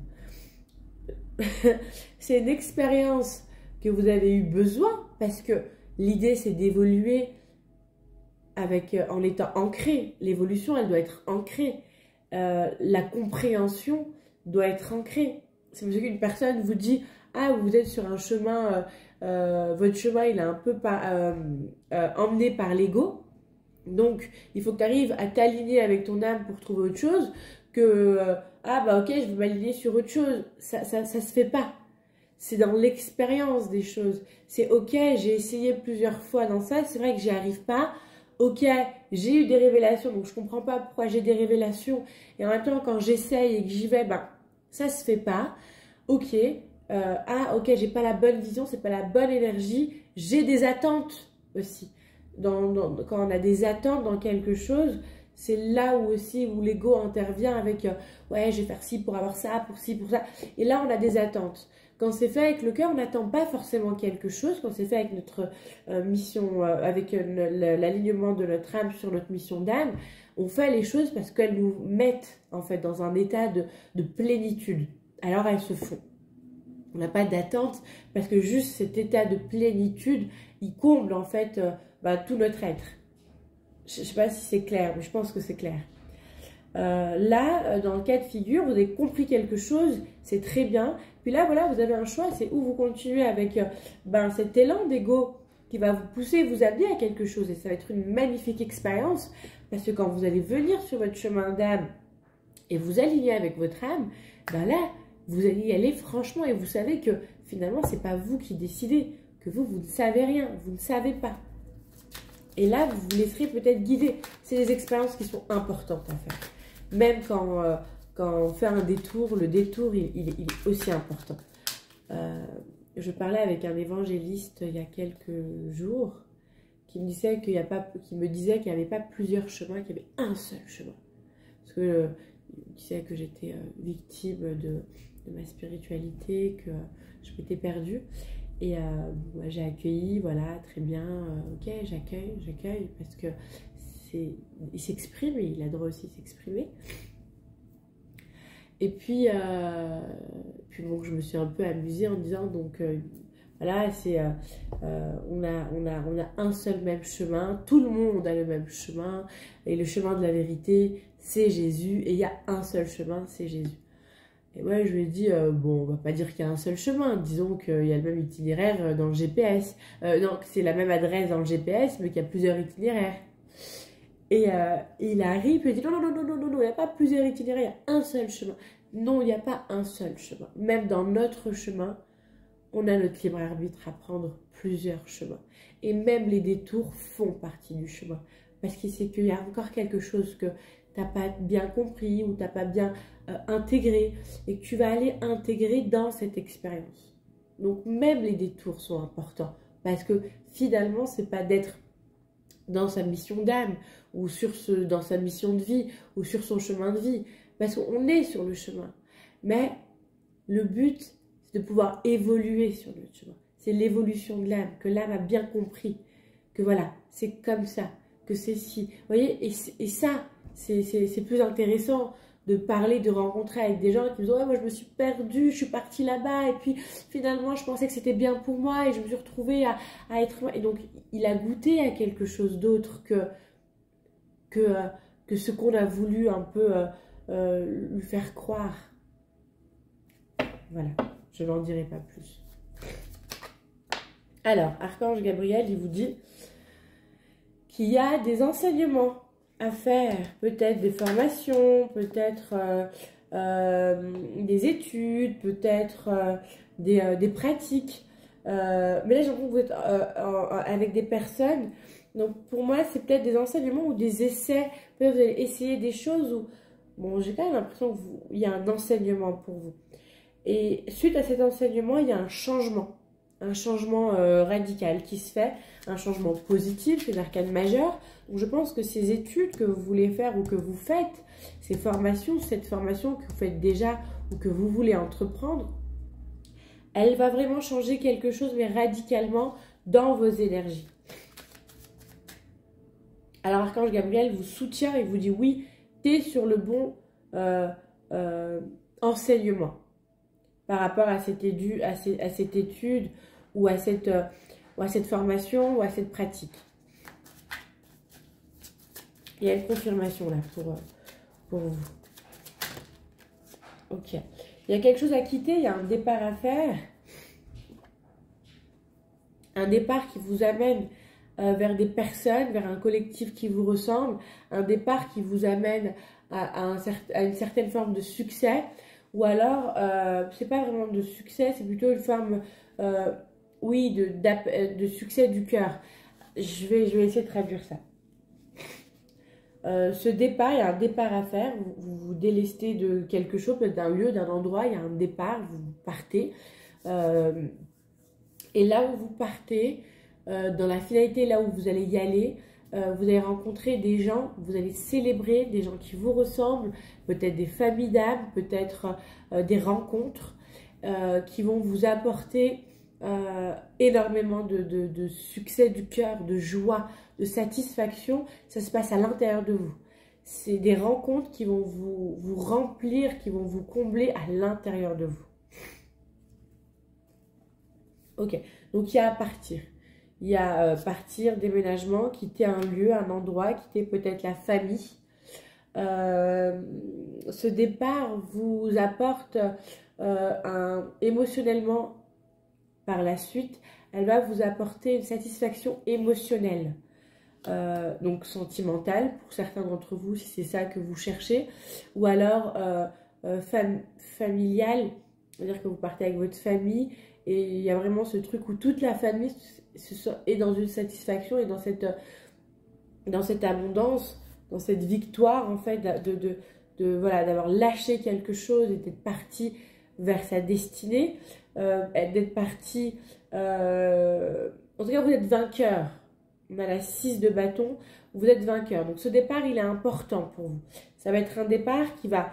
C'est une expérience que vous avez eu besoin parce que l'idée, c'est d'évoluer en étant ancré. L'évolution, elle doit être ancrée. La compréhension doit être ancrée. C'est parce qu'une personne vous dit « Ah, vous êtes sur un chemin, votre chemin, il est un peu emmené par l'ego. » Donc, il faut que tu arrives à t'aligner avec ton âme pour trouver autre chose que ah, bah ok, je vais m'aligner sur autre chose. Ça se fait pas. C'est dans l'expérience des choses. C'est ok, j'ai essayé plusieurs fois dans ça, c'est vrai que j'y arrive pas. Ok, j'ai eu des révélations, donc je comprends pas pourquoi j'ai des révélations. Et en même temps, quand j'essaye et que j'y vais, ben, ça se fait pas. Ok, ah ok, j'ai pas la bonne vision, c'est pas la bonne énergie. J'ai des attentes aussi. Quand on a des attentes dans quelque chose, c'est là où aussi où l'ego intervient avec ouais, je vais faire ci pour avoir ça, pour ci, pour ça. Et là, on a des attentes. Quand c'est fait avec le cœur, on n'attend pas forcément quelque chose. Quand c'est fait avec notre mission, avec l'alignement de notre âme sur notre mission d'âme, on fait les choses parce qu'elles nous mettent en fait dans un état de plénitude. Alors elles se font. On n'a pas d'attente parce que juste cet état de plénitude, il comble en fait tout notre être. Je ne sais pas si c'est clair, mais je pense que c'est clair. Là, dans le cas de figure, vous avez compris quelque chose, c'est très bien. Puis là, voilà, vous avez un choix, c'est où vous continuez avec cet élan d'ego qui va vous pousser, vous amener à quelque chose. Et ça va être une magnifique expérience, parce que quand vous allez venir sur votre chemin d'âme et vous aligner avec votre âme, là, vous allez y aller franchement et vous savez que finalement, c'est pas vous qui décidez, que vous ne savez rien, vous ne savez pas. Et là, vous vous laisserez peut-être guider. C'est des expériences qui sont importantes à faire. Même quand on fait un détour, le détour, il est aussi important. Je parlais avec un évangéliste il y a quelques jours qui me disait qu'il n'y avait pas plusieurs chemins, qu'il y avait un seul chemin. Parce que il disait que j'étais victime de ma spiritualité, que je m'étais perdue. Et j'ai accueilli, voilà, très bien, ok, j'accueille, parce que il s'exprime, et il a le droit aussi de s'exprimer. Et puis bon, je me suis un peu amusée en disant, donc, voilà, on a un seul même chemin, tout le monde a le même chemin, et le chemin de la vérité, c'est Jésus, et il y a un seul chemin, c'est Jésus. Et moi, je lui ai dit, bon, on va pas dire qu'il y a un seul chemin, disons qu'il y a le même itinéraire dans le GPS. Non, c'est la même adresse dans le GPS, mais qu'il y a plusieurs itinéraires. Et il arrive, et il dit, non, il n'y a pas plusieurs itinéraires, il y a un seul chemin. Non, il n'y a pas un seul chemin. Même dans notre chemin, on a notre libre arbitre à prendre plusieurs chemins. Et même les détours font partie du chemin. Parce que c'est qu'il y a encore quelque chose que tu n'as pas bien compris ou tu n'as pas bien intégré et que tu vas aller intégrer dans cette expérience. Donc même les détours sont importants parce que finalement, ce n'est pas d'être dans sa mission d'âme ou dans sa mission de vie ou sur son chemin de vie. Parce qu'on est sur le chemin. Mais le but, c'est de pouvoir évoluer sur notre chemin. C'est l'évolution de l'âme, que l'âme a bien compris. Que voilà, c'est comme ça, que c'est si. Vous voyez, et ça, c'est plus intéressant de parler, de rencontrer avec des gens qui me disent « Ouais, moi je me suis perdue, je suis partie là-bas et puis finalement je pensais que c'était bien pour moi et je me suis retrouvée à être moi. » Et donc, il a goûté à quelque chose d'autre que ce qu'on a voulu un peu lui faire croire. Voilà, je n'en dirai pas plus. Alors, Archange Gabriel, il vous dit qu'il y a des enseignements à faire, peut-être des formations, peut-être des études, peut-être des pratiques. Mais là, j'ai l'impression que vous êtes avec des personnes. Donc, pour moi, c'est peut-être des enseignements ou des essais. Peut-être vous allez essayer des choses où... Bon, j'ai quand même l'impression qu'il y a un enseignement pour vous. Et suite à cet enseignement, il y a un changement radical qui se fait, un changement positif, c'est l'arcane majeur. Donc je pense que ces études que vous voulez faire ou que vous faites, ces formations, cette formation que vous faites déjà ou que vous voulez entreprendre, elle va vraiment changer quelque chose, mais radicalement, dans vos énergies. Alors Archange Gabriel vous soutient et vous dit oui, tu es sur le bon enseignement par rapport à cette étude ou à cette formation ou à cette pratique. Il y a une confirmation là pour vous. Ok. Il y a quelque chose à quitter, il y a un départ à faire. Un départ qui vous amène vers des personnes, vers un collectif qui vous ressemble. Un départ qui vous amène à une certaine forme de succès. Ou alors, c'est pas vraiment de succès, c'est plutôt une forme, oui, de succès du cœur. Je vais essayer de traduire ça. Ce départ, il y a un départ à faire. Vous vous délestez de quelque chose, peut-être d'un lieu, d'un endroit, il y a un départ, vous partez. Et là où vous partez, dans la finalité, là où vous allez y aller, vous allez rencontrer des gens, vous allez célébrer des gens qui vous ressemblent, peut-être des familles d'âmes, peut-être des rencontres qui vont vous apporter énormément de succès du cœur, de joie, de satisfaction. Ça se passe à l'intérieur de vous. C'est des rencontres qui vont vous remplir, qui vont vous combler à l'intérieur de vous. Ok, donc il y a à partir. Il y a partir, déménagement, quitter un lieu, un endroit, quitter peut-être la famille. Ce départ vous apporte émotionnellement, par la suite, elle va vous apporter une satisfaction émotionnelle. Donc sentimentale, pour certains d'entre vous, si c'est ça que vous cherchez. Ou alors familiale, c'est-à-dire que vous partez avec votre famille. Et il y a vraiment ce truc où toute la famille est dans une satisfaction et dans cette abondance, dans cette victoire en fait voilà, d'avoir lâché quelque chose et d'être parti vers sa destinée, d'être parti, en tout cas vous êtes vainqueur. On a la 6 de bâton, vous êtes vainqueur. Donc ce départ il est important pour vous. Ça va être un départ qui va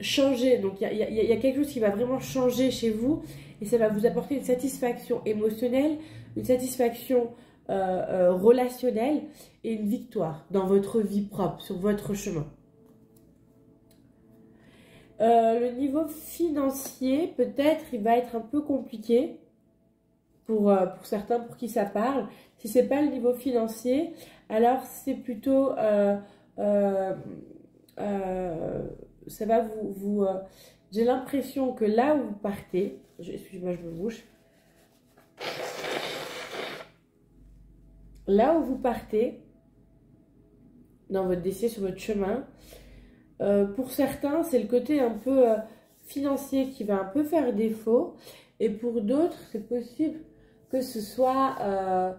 changer, donc il y a quelque chose qui va vraiment changer chez vous et ça va vous apporter une satisfaction émotionnelle, une satisfaction relationnelle et une victoire dans votre vie propre, sur votre chemin. Le niveau financier, peut-être, il va être un peu compliqué pour certains pour qui ça parle. Si ce n'est pas le niveau financier, alors c'est plutôt... ça va vous j'ai l'impression que là où vous partez, excusez-moi, je me bouche. Là où vous partez, dans votre décès, sur votre chemin, pour certains, c'est le côté un peu financier qui va un peu faire défaut. Et pour d'autres, c'est possible que ce soit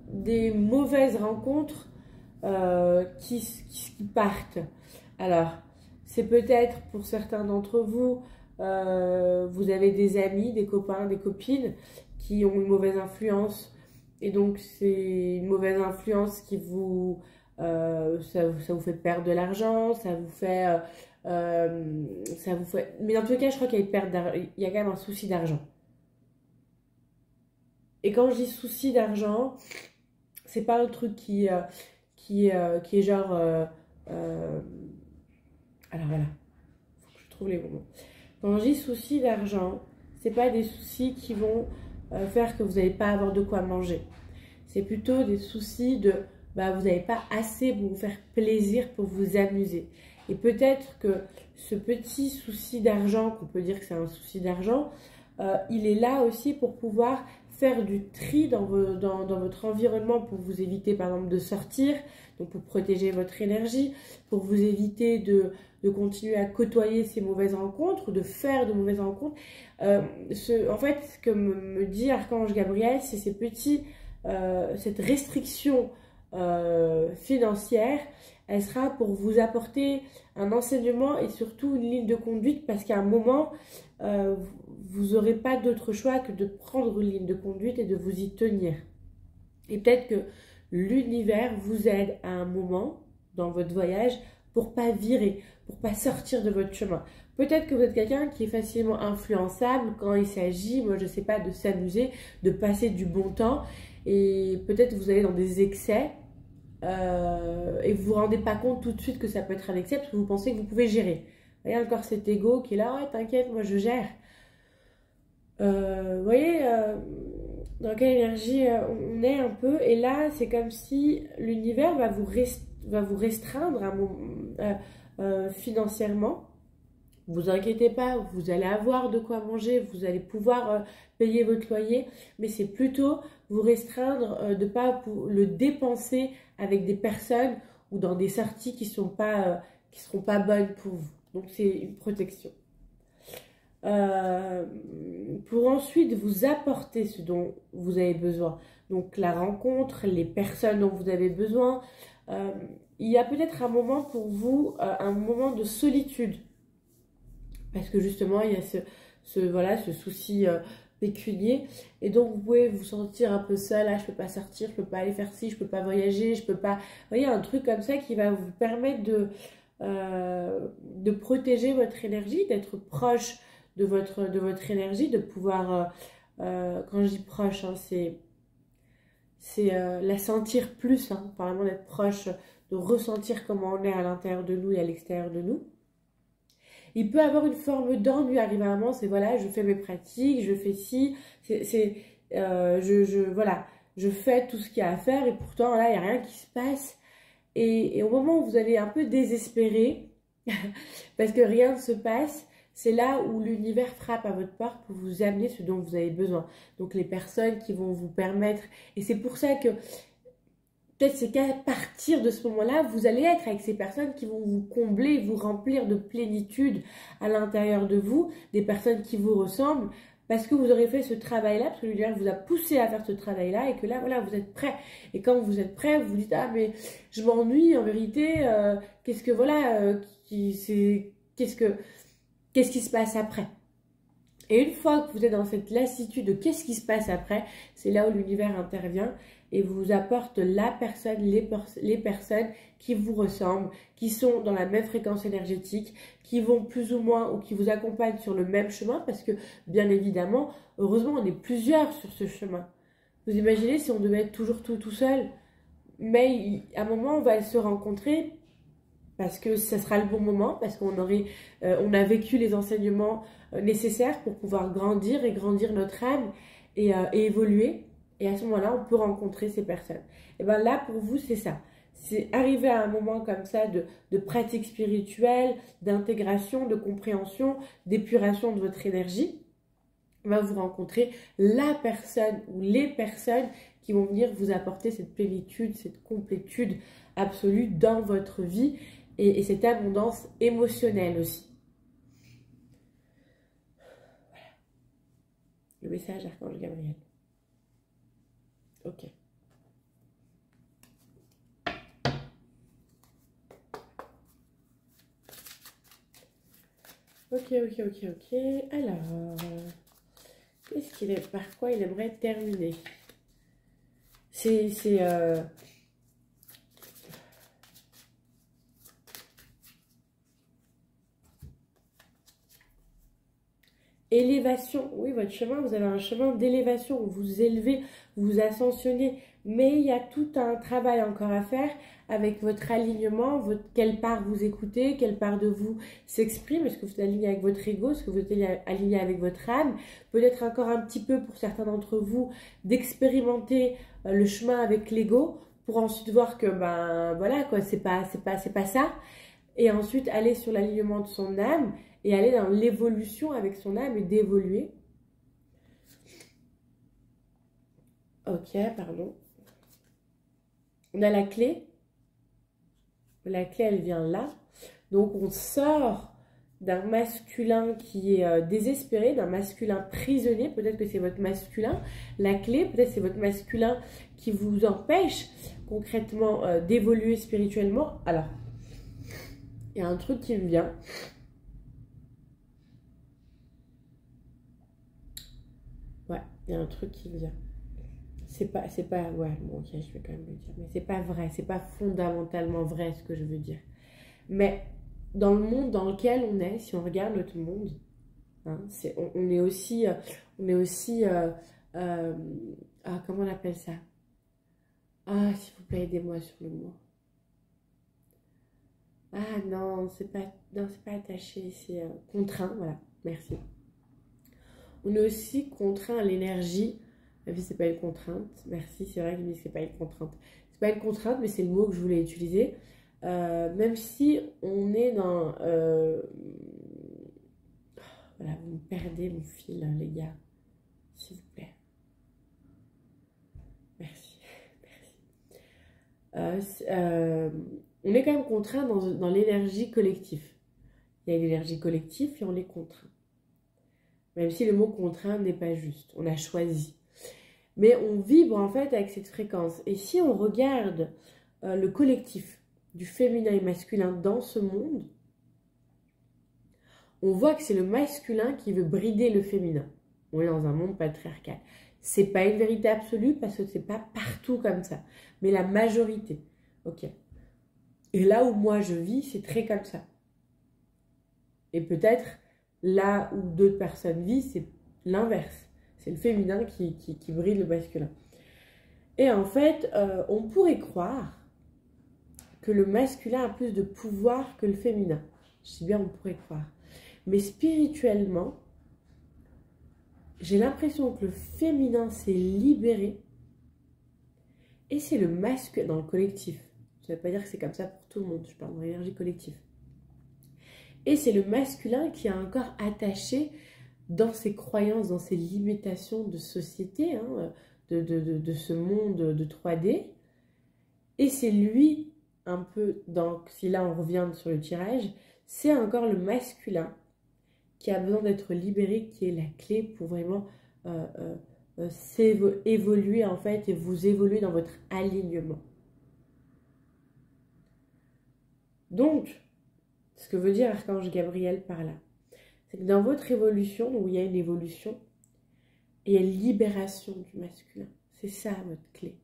des mauvaises rencontres qui partent. Alors, c'est peut-être pour certains d'entre vous, vous avez des amis, des copains, des copines qui ont une mauvaise influence. Et donc, c'est une mauvaise influence qui vous... ça vous fait perdre de l'argent, ça vous fait... Mais dans tous les cas, je crois qu'il y a quand même un souci d'argent. Et quand je dis souci d'argent, c'est pas un truc qui est genre... alors voilà, faut que je trouve les mots. Quand je dis souci d'argent, c'est pas des soucis qui vont faire que vous n'allez pas avoir de quoi manger. C'est plutôt des soucis de... vous n'avez pas assez pour vous faire plaisir, pour vous amuser. Et peut-être que ce petit souci d'argent, qu'on peut dire que c'est un souci d'argent, il est là aussi pour pouvoir faire du tri dans votre environnement pour vous éviter par exemple de sortir, donc pour protéger votre énergie, pour vous éviter de continuer à côtoyer ces mauvaises rencontres, de faire de mauvaises rencontres. En fait, ce que me dit Archange Gabriel, c'est cette restriction financière, elle sera pour vous apporter un enseignement et surtout une ligne de conduite, parce qu'à un moment, vous n'aurez pas d'autre choix que de prendre une ligne de conduite et de vous y tenir. Et peut-être que l'univers vous aide à un moment dans votre voyage pour pas virer, pour pas sortir de votre chemin. Peut-être que vous êtes quelqu'un qui est facilement influençable quand il s'agit, moi je sais pas, de s'amuser, de passer du bon temps, et peut-être vous allez dans des excès et vous vous rendez pas compte tout de suite que ça peut être un excès parce que vous pensez que vous pouvez gérer. Vous voyez encore cet ego qui est là, ouais t'inquiète, moi je gère. Vous voyez dans quelle énergie on est un peu, et là c'est comme si l'univers va vous restreindre financièrement. Vous inquiétez pas, vous allez avoir de quoi manger, vous allez pouvoir payer votre loyer, mais c'est plutôt vous restreindre de ne pas le dépenser avec des personnes ou dans des sorties qui seront pas bonnes pour vous. Donc c'est une protection. Pour ensuite vous apporter ce dont vous avez besoin. Donc la rencontre, les personnes dont vous avez besoin. Il y a peut-être un moment pour vous, un moment de solitude. Parce que justement, il y a ce souci pécunier. Et donc, vous pouvez vous sentir un peu seul. Ah, je ne peux pas sortir, je ne peux pas aller faire ci, je ne peux pas voyager, je ne peux pas... Vous voyez, un truc comme ça qui va vous permettre de protéger votre énergie, d'être proche de votre énergie, de pouvoir... quand je dis proche, hein, c'est la sentir plus, hein, vraiment d'être proche, de ressentir comment on est à l'intérieur de nous et à l'extérieur de nous. Il peut avoir une forme d'ennui arriver à un moment, c'est voilà, je fais mes pratiques, je fais ci, voilà, je fais tout ce qu'il y a à faire et pourtant là, il n'y a rien qui se passe. Et au moment où vous allez un peu désespérer, parce que rien ne se passe, c'est là où l'univers frappe à votre porte pour vous amener ce dont vous avez besoin. Donc les personnes qui vont vous permettre, et c'est pour ça que peut-être c'est qu'à partir de ce moment-là, vous allez être avec ces personnes qui vont vous combler, vous remplir de plénitude à l'intérieur de vous, des personnes qui vous ressemblent, parce que vous aurez fait ce travail-là, parce que l'univers vous a poussé à faire ce travail-là, et que là, voilà, vous êtes prêt. Et quand vous êtes prêt, vous vous dites, ah, mais je m'ennuie, en vérité, qu'est-ce qui se passe après? Et une fois que vous êtes dans cette lassitude de qu'est-ce qui se passe après, c'est là où l'univers intervient et vous apporte la personne, les personnes qui vous ressemblent, qui sont dans la même fréquence énergétique, qui vont plus ou moins ou qui vous accompagnent sur le même chemin, parce que bien évidemment, heureusement, on est plusieurs sur ce chemin. Vous imaginez si on devait être toujours tout seul, mais à un moment, on va se rencontrer parce que ça sera le bon moment, parce qu'on on a vécu les enseignements nécessaires pour pouvoir grandir et grandir notre âme et évoluer. Et à ce moment-là, on peut rencontrer ces personnes. Et bien là, pour vous, c'est ça. C'est arriver à un moment comme ça de pratique spirituelle, d'intégration, de compréhension, d'épuration de votre énergie. Va vous rencontrer la personne ou les personnes qui vont venir vous apporter cette plénitude, cette complétude absolue dans votre vie et cette abondance émotionnelle aussi. Le message d'Archange Gabriel. Ok. Ok. Alors, par quoi il aimerait terminer? C'est élévation. Oui, votre chemin, vous avez un chemin d'élévation. Vous vous élevez, vous vous ascensionnez. Mais il y a tout un travail encore à faire avec votre alignement, quelle part vous écoutez, quelle part de vous s'exprime. Est-ce que vous êtes aligné avec votre ego? Est-ce que vous êtes aligné avec votre âme? Peut-être encore un petit peu pour certains d'entre vous d'expérimenter le chemin avec l'ego pour ensuite voir que, ben voilà, quoi, c'est pas ça. Et ensuite aller sur l'alignement de son âme et aller dans l'évolution avec son âme et d'évoluer. Ok, pardon. On a la clé. La clé, elle vient là. Donc, on sort d'un masculin qui est désespéré, d'un masculin prisonnier. Peut-être que c'est votre masculin. La clé, peut-être c'est votre masculin qui vous empêche concrètement d'évoluer spirituellement. Alors, il y a un truc qui me vient. Ouais, il y a un truc qui me vient. C'est pas, ouais, bon, ok, je vais quand même le dire, mais c'est pas vrai, c'est pas fondamentalement vrai ce que je veux dire. Mais dans le monde dans lequel on est, si on regarde notre monde, hein, on est aussi, comment on appelle ça? Ah, s'il vous plaît, aidez-moi sur le mot. Ah non, c'est pas attaché, c'est contraint, voilà, merci. On est aussi contraint à l'énergie. La vie, c'est pas une contrainte. Merci, c'est vrai que c'est pas une contrainte. C'est pas une contrainte, mais c'est le mot que je voulais utiliser. Même si on est dans... Voilà, vous me perdez mon fil, les gars. S'il vous plaît. Merci. On est quand même contraint dans l'énergie collective. Il y a l'énergie collective et on est contraint. Même si le mot contraint n'est pas juste. On a choisi. Mais on vibre en fait avec cette fréquence. Et si on regarde le collectif du féminin et masculin dans ce monde, on voit que c'est le masculin qui veut brider le féminin. On est dans un monde patriarcal. C'est pas une vérité absolue parce que c'est pas partout comme ça. Mais la majorité. Ok. Et là où moi je vis, c'est très comme ça. Et peut-être là où d'autres personnes vivent, c'est l'inverse. C'est le féminin qui bride le masculin. Et en fait, on pourrait croire que le masculin a plus de pouvoir que le féminin. Je dis bien on pourrait croire. Mais spirituellement, j'ai l'impression que le féminin s'est libéré. Et c'est le masculin dans le collectif. Ça ne veut pas dire que c'est comme ça pour tout le monde. Je parle de l'énergie collective. Et c'est le masculin qui est encore attaché dans ses croyances, dans ses limitations de société, hein, de ce monde de 3D. Et c'est lui, un peu, si là on revient sur le tirage, c'est encore le masculin qui a besoin d'être libéré, qui est la clé pour vraiment évoluer en fait et vous évoluer dans votre alignement. Donc, ce que veut dire Archange Gabriel par là, c'est que dans votre évolution, où il y a une évolution, il y a une libération du masculin. C'est ça votre clé.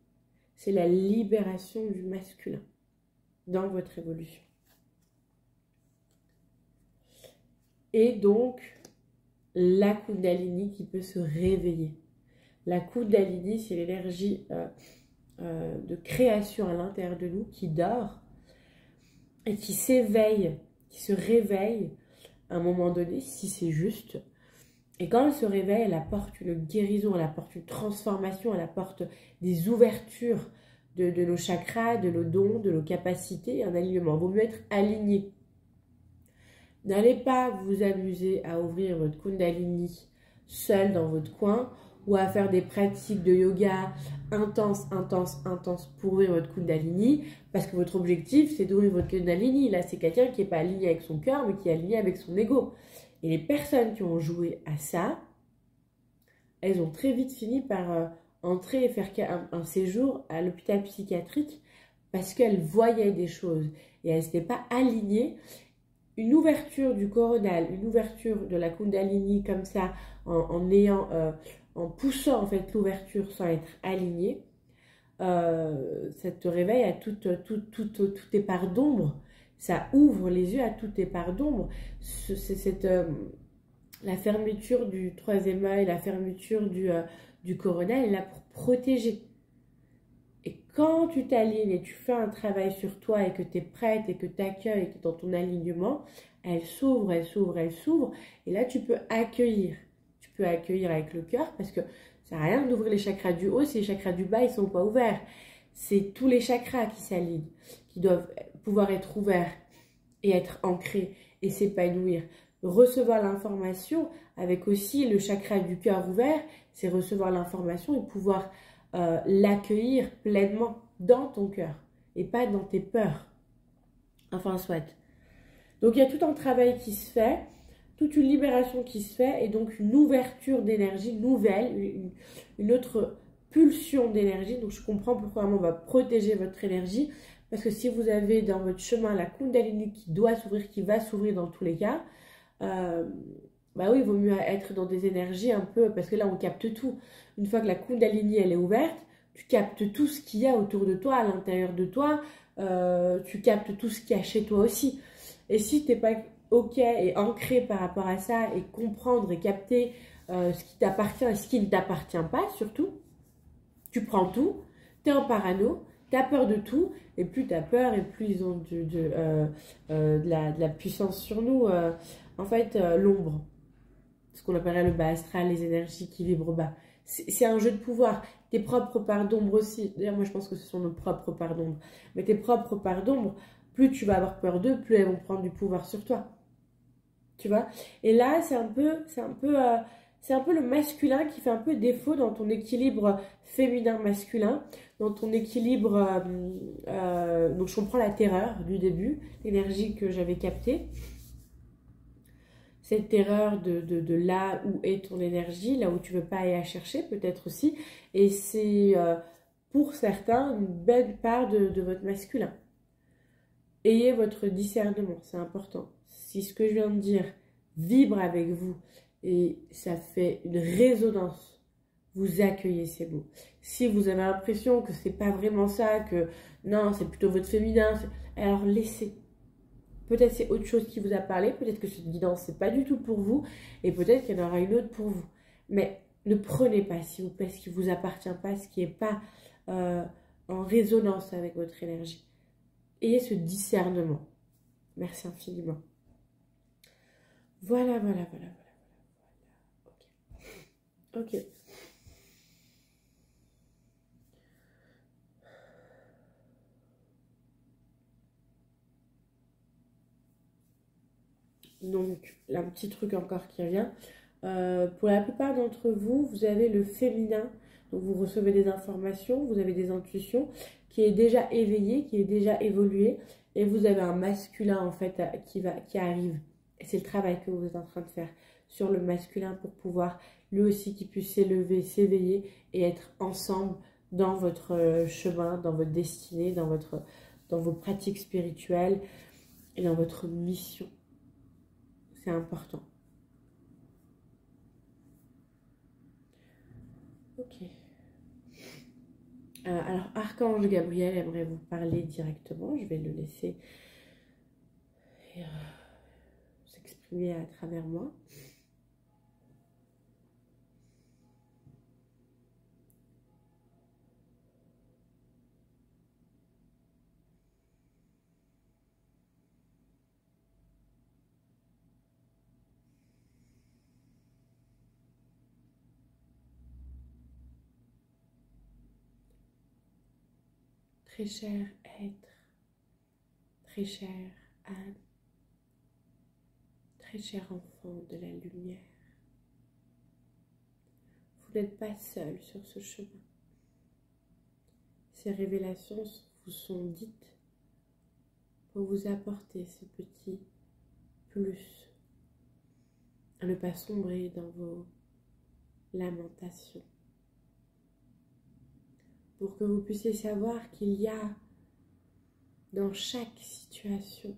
C'est la libération du masculin dans votre évolution. Et donc, la Kundalini qui peut se réveiller. La Kundalini, c'est l'énergie de création à l'intérieur de nous qui dort et qui s'éveille, qui se réveille à un moment donné, si c'est juste. Et quand elle se réveille, elle apporte une guérison, elle apporte une transformation, elle apporte des ouvertures de nos chakras, de nos dons, de nos capacités, un alignement. Il vaut mieux être aligné. N'allez pas vous amuser à ouvrir votre Kundalini seul dans votre coin ou à faire des pratiques de yoga intenses pour ouvrir votre Kundalini parce que votre objectif c'est d'ouvrir votre Kundalini. Là c'est quelqu'un qui n'est pas aligné avec son cœur mais qui est aligné avec son ego. Et les personnes qui ont joué à ça, elles ont très vite fini par entrer et faire un séjour à l'hôpital psychiatrique parce qu'elles voyaient des choses et elles n'étaient pas alignées. Une ouverture du coronal, une ouverture de la Kundalini comme ça, en poussant en fait l'ouverture sans être aligné, ça te réveille à toutes tes parts d'ombre, ça ouvre les yeux à toutes tes parts d'ombre. La fermeture du troisième œil, la fermeture du coronal est là pour protéger. Et quand tu t'alignes et tu fais un travail sur toi et que tu es prête et que tu accueilles et que tu es dans ton alignement, elle s'ouvre, elle s'ouvre, elle s'ouvre. Et là, tu peux accueillir. Tu peux accueillir avec le cœur parce que ça n'a rien d'ouvrir les chakras du haut si les chakras du bas, ils ne sont pas ouverts. C'est tous les chakras qui s'alignent, qui doivent pouvoir être ouverts et être ancrés et s'épanouir. Recevoir l'information avec aussi le chakra du cœur ouvert, c'est recevoir l'information et pouvoir l'accueillir pleinement dans ton cœur et pas dans tes peurs. Enfin, soit. Donc, il y a tout un travail qui se fait, toute une libération qui se fait et donc une ouverture d'énergie nouvelle, une autre pulsion d'énergie. Donc, je comprends pourquoi on va protéger votre énergie parce que si vous avez dans votre chemin la Kundalini qui doit s'ouvrir, qui va s'ouvrir dans tous les cas, bah oui, il vaut mieux être dans des énergies un peu, parce que là on capte tout. Une fois que la Kundalini elle est ouverte, tu captes tout ce qu'il y a autour de toi, à l'intérieur de toi, tu captes tout ce qu'il y a chez toi aussi. Et si tu n'es pas ok et ancré par rapport à ça, et comprendre et capter ce qui t'appartient et ce qui ne t'appartient pas surtout, tu prends tout, tu es en parano, tu as peur de tout, et plus tu as peur, et plus ils ont de la puissance sur nous. En fait, l'ombre, ce qu'on appellerait le bas astral, les énergies qui vibrent bas. C'est un jeu de pouvoir. Tes propres parts d'ombre aussi. D'ailleurs, moi, je pense que ce sont nos propres parts d'ombre. Mais tes propres parts d'ombre, plus tu vas avoir peur d'eux, plus elles vont prendre du pouvoir sur toi. Tu vois? Et là, c'est un peu le masculin qui fait un peu défaut dans ton équilibre féminin-masculin, dans ton équilibre. Donc, je comprends la terreur du début, l'énergie que j'avais captée. Cette terreur de là où est ton énergie, là où tu ne veux pas aller la chercher, peut-être aussi. Et c'est pour certains une belle part de votre masculin. Ayez votre discernement, c'est important. Si ce que je viens de dire vibre avec vous et ça fait une résonance, vous accueillez ces mots. Si vous avez l'impression que c'est pas vraiment ça, que non, c'est plutôt votre féminin, alors laissez. Peut-être c'est autre chose qui vous a parlé, peut-être que cette guidance c'est pas du tout pour vous, et peut-être qu'il y en aura une autre pour vous. Mais ne prenez pas, s'il vous plaît, ce qui ne vous appartient pas, ce qui n'est pas en résonance avec votre énergie. Ayez ce discernement. Merci infiniment. Voilà. Ok. Donc, un petit truc encore qui revient. Pour la plupart d'entre vous, vous avez le féminin. Donc, vous recevez des informations, vous avez des intuitions qui est déjà éveillé, qui est déjà évolué. Et vous avez un masculin, en fait, qui arrive. Et c'est le travail que vous êtes en train de faire sur le masculin pour pouvoir, lui aussi, qu'il puisse s'élever, s'éveiller et être ensemble dans votre chemin, dans votre destinée, dans vos pratiques spirituelles et dans votre mission. C'est important. Ok. Alors, Archange Gabriel aimerait vous parler directement. Je vais le laisser s'exprimer à travers moi. Très cher être, très cher âme, très cher enfant de la lumière. Vous n'êtes pas seul sur ce chemin. Ces révélations vous sont dites pour vous apporter ce petit plus, à ne pas sombrer dans vos lamentation. Pour que vous puissiez savoir qu'il y a dans chaque situation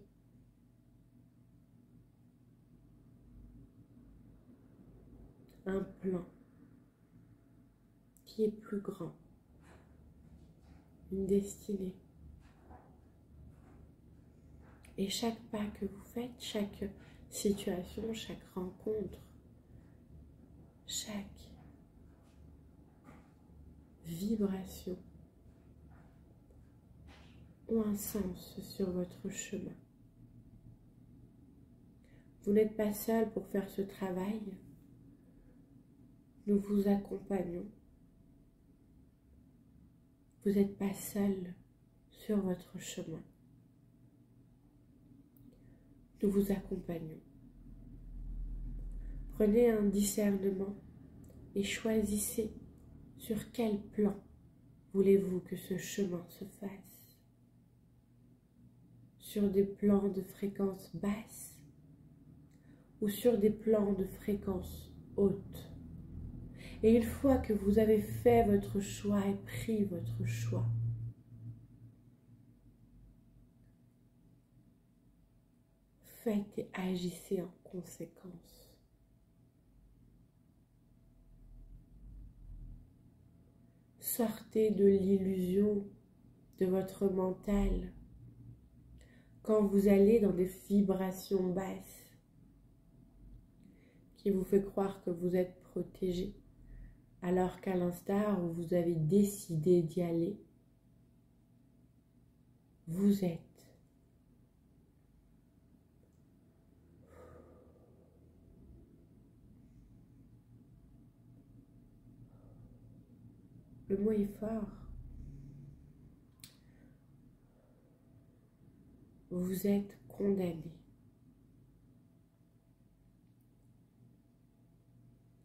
un plan qui est plus grand, une destinée. Et chaque pas que vous faites, chaque situation, chaque rencontre, chaque vibration ont un sens sur votre chemin. Vous n'êtes pas seul pour faire ce travail. Nous vous accompagnons. Vous n'êtes pas seul sur votre chemin. Nous vous accompagnons. Prenez un discernement et choisissez sur quel plan voulez-vous que ce chemin se fasse. Sur des plans de fréquence basse ou sur des plans de fréquence haute. Et une fois que vous avez fait votre choix et pris votre choix, faites et agissez en conséquence. Sortez de l'illusion de votre mental quand vous allez dans des vibrations basses qui vous fait croire que vous êtes protégé, alors qu'à l'instar où vous avez décidé d'y aller, vous êtes le mot est fort. Vous êtes condamné.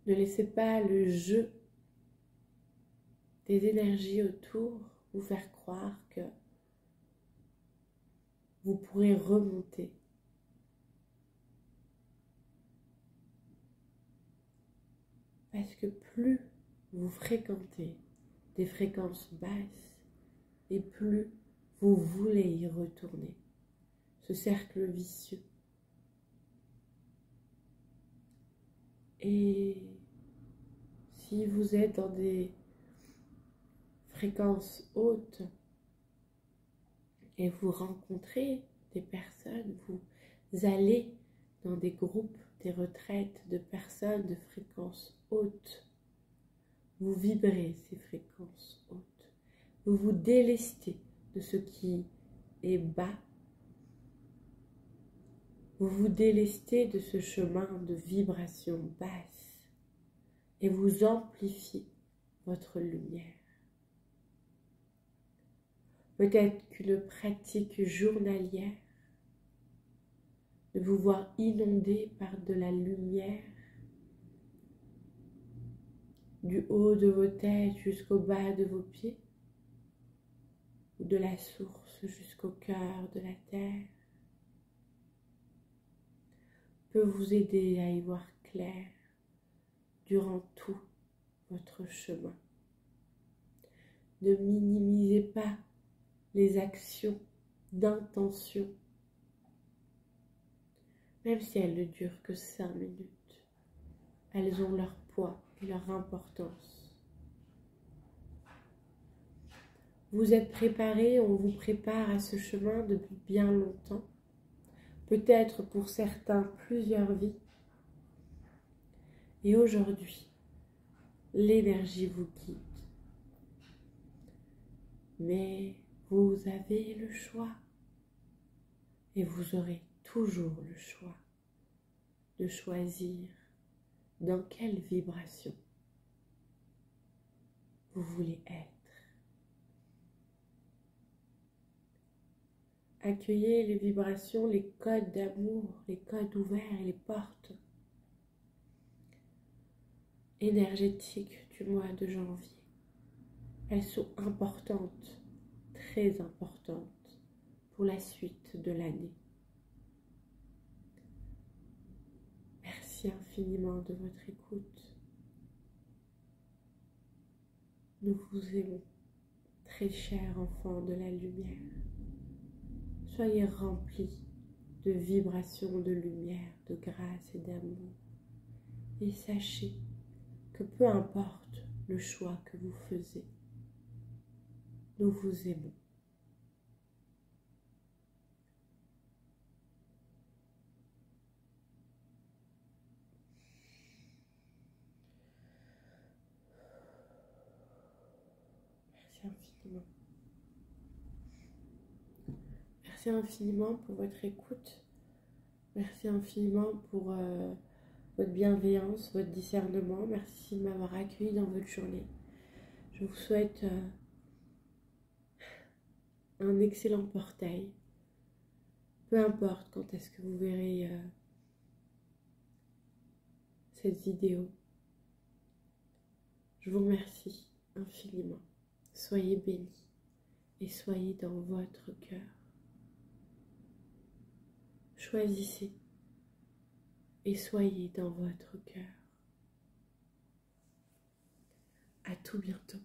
Ne laissez pas le jeu des énergies autour vous faire croire que vous pourrez remonter. Parce que plus vous fréquentez des fréquences basses et plus vous voulez y retourner. Ce cercle vicieux. Et si vous êtes dans des fréquences hautes et vous rencontrez des personnes, vous allez dans des groupes, des retraites de personnes de fréquences hautes, vous vibrez ces fréquences hautes, vous vous délestez de ce qui est bas, vous vous délestez de ce chemin de vibration basse et vous amplifiez votre lumière. Peut-être qu'une pratique journalière de vous voir inondé par de la lumière du haut de vos têtes jusqu'au bas de vos pieds, ou de la source jusqu'au cœur de la terre, peut vous aider à y voir clair durant tout votre chemin. Ne minimisez pas les actions d'intention, même si elles ne durent que 5 minutes. Elles ont leur poids et leur importance. Vous êtes préparés, on vous prépare à ce chemin depuis bien longtemps. Peut-être pour certains plusieurs vies. Et aujourd'hui, l'énergie vous guide. Mais vous avez le choix. Et vous aurez toujours le choix de choisir dans quelle vibration vous voulez être. Accueillez les vibrations, les codes d'amour, les codes ouverts et les portes énergétiques du mois de janvier. Elles sont importantes, très importantes pour la suite de l'année. Merci infiniment de votre écoute. Nous vous aimons, très chers enfants de la lumière. Soyez remplis de vibrations de lumière, de grâce et d'amour. Et sachez que peu importe le choix que vous faisiez, nous vous aimons. Merci infiniment. Merci infiniment pour votre écoute. Merci infiniment pour votre bienveillance, votre discernement. Merci de m'avoir accueilli dans votre journée. Je vous souhaite un excellent portail. Peu importe quand est-ce que vous verrez cette vidéo. Je vous remercie infiniment. Soyez bénis et soyez dans votre cœur. Choisissez et soyez dans votre cœur. À tout bientôt.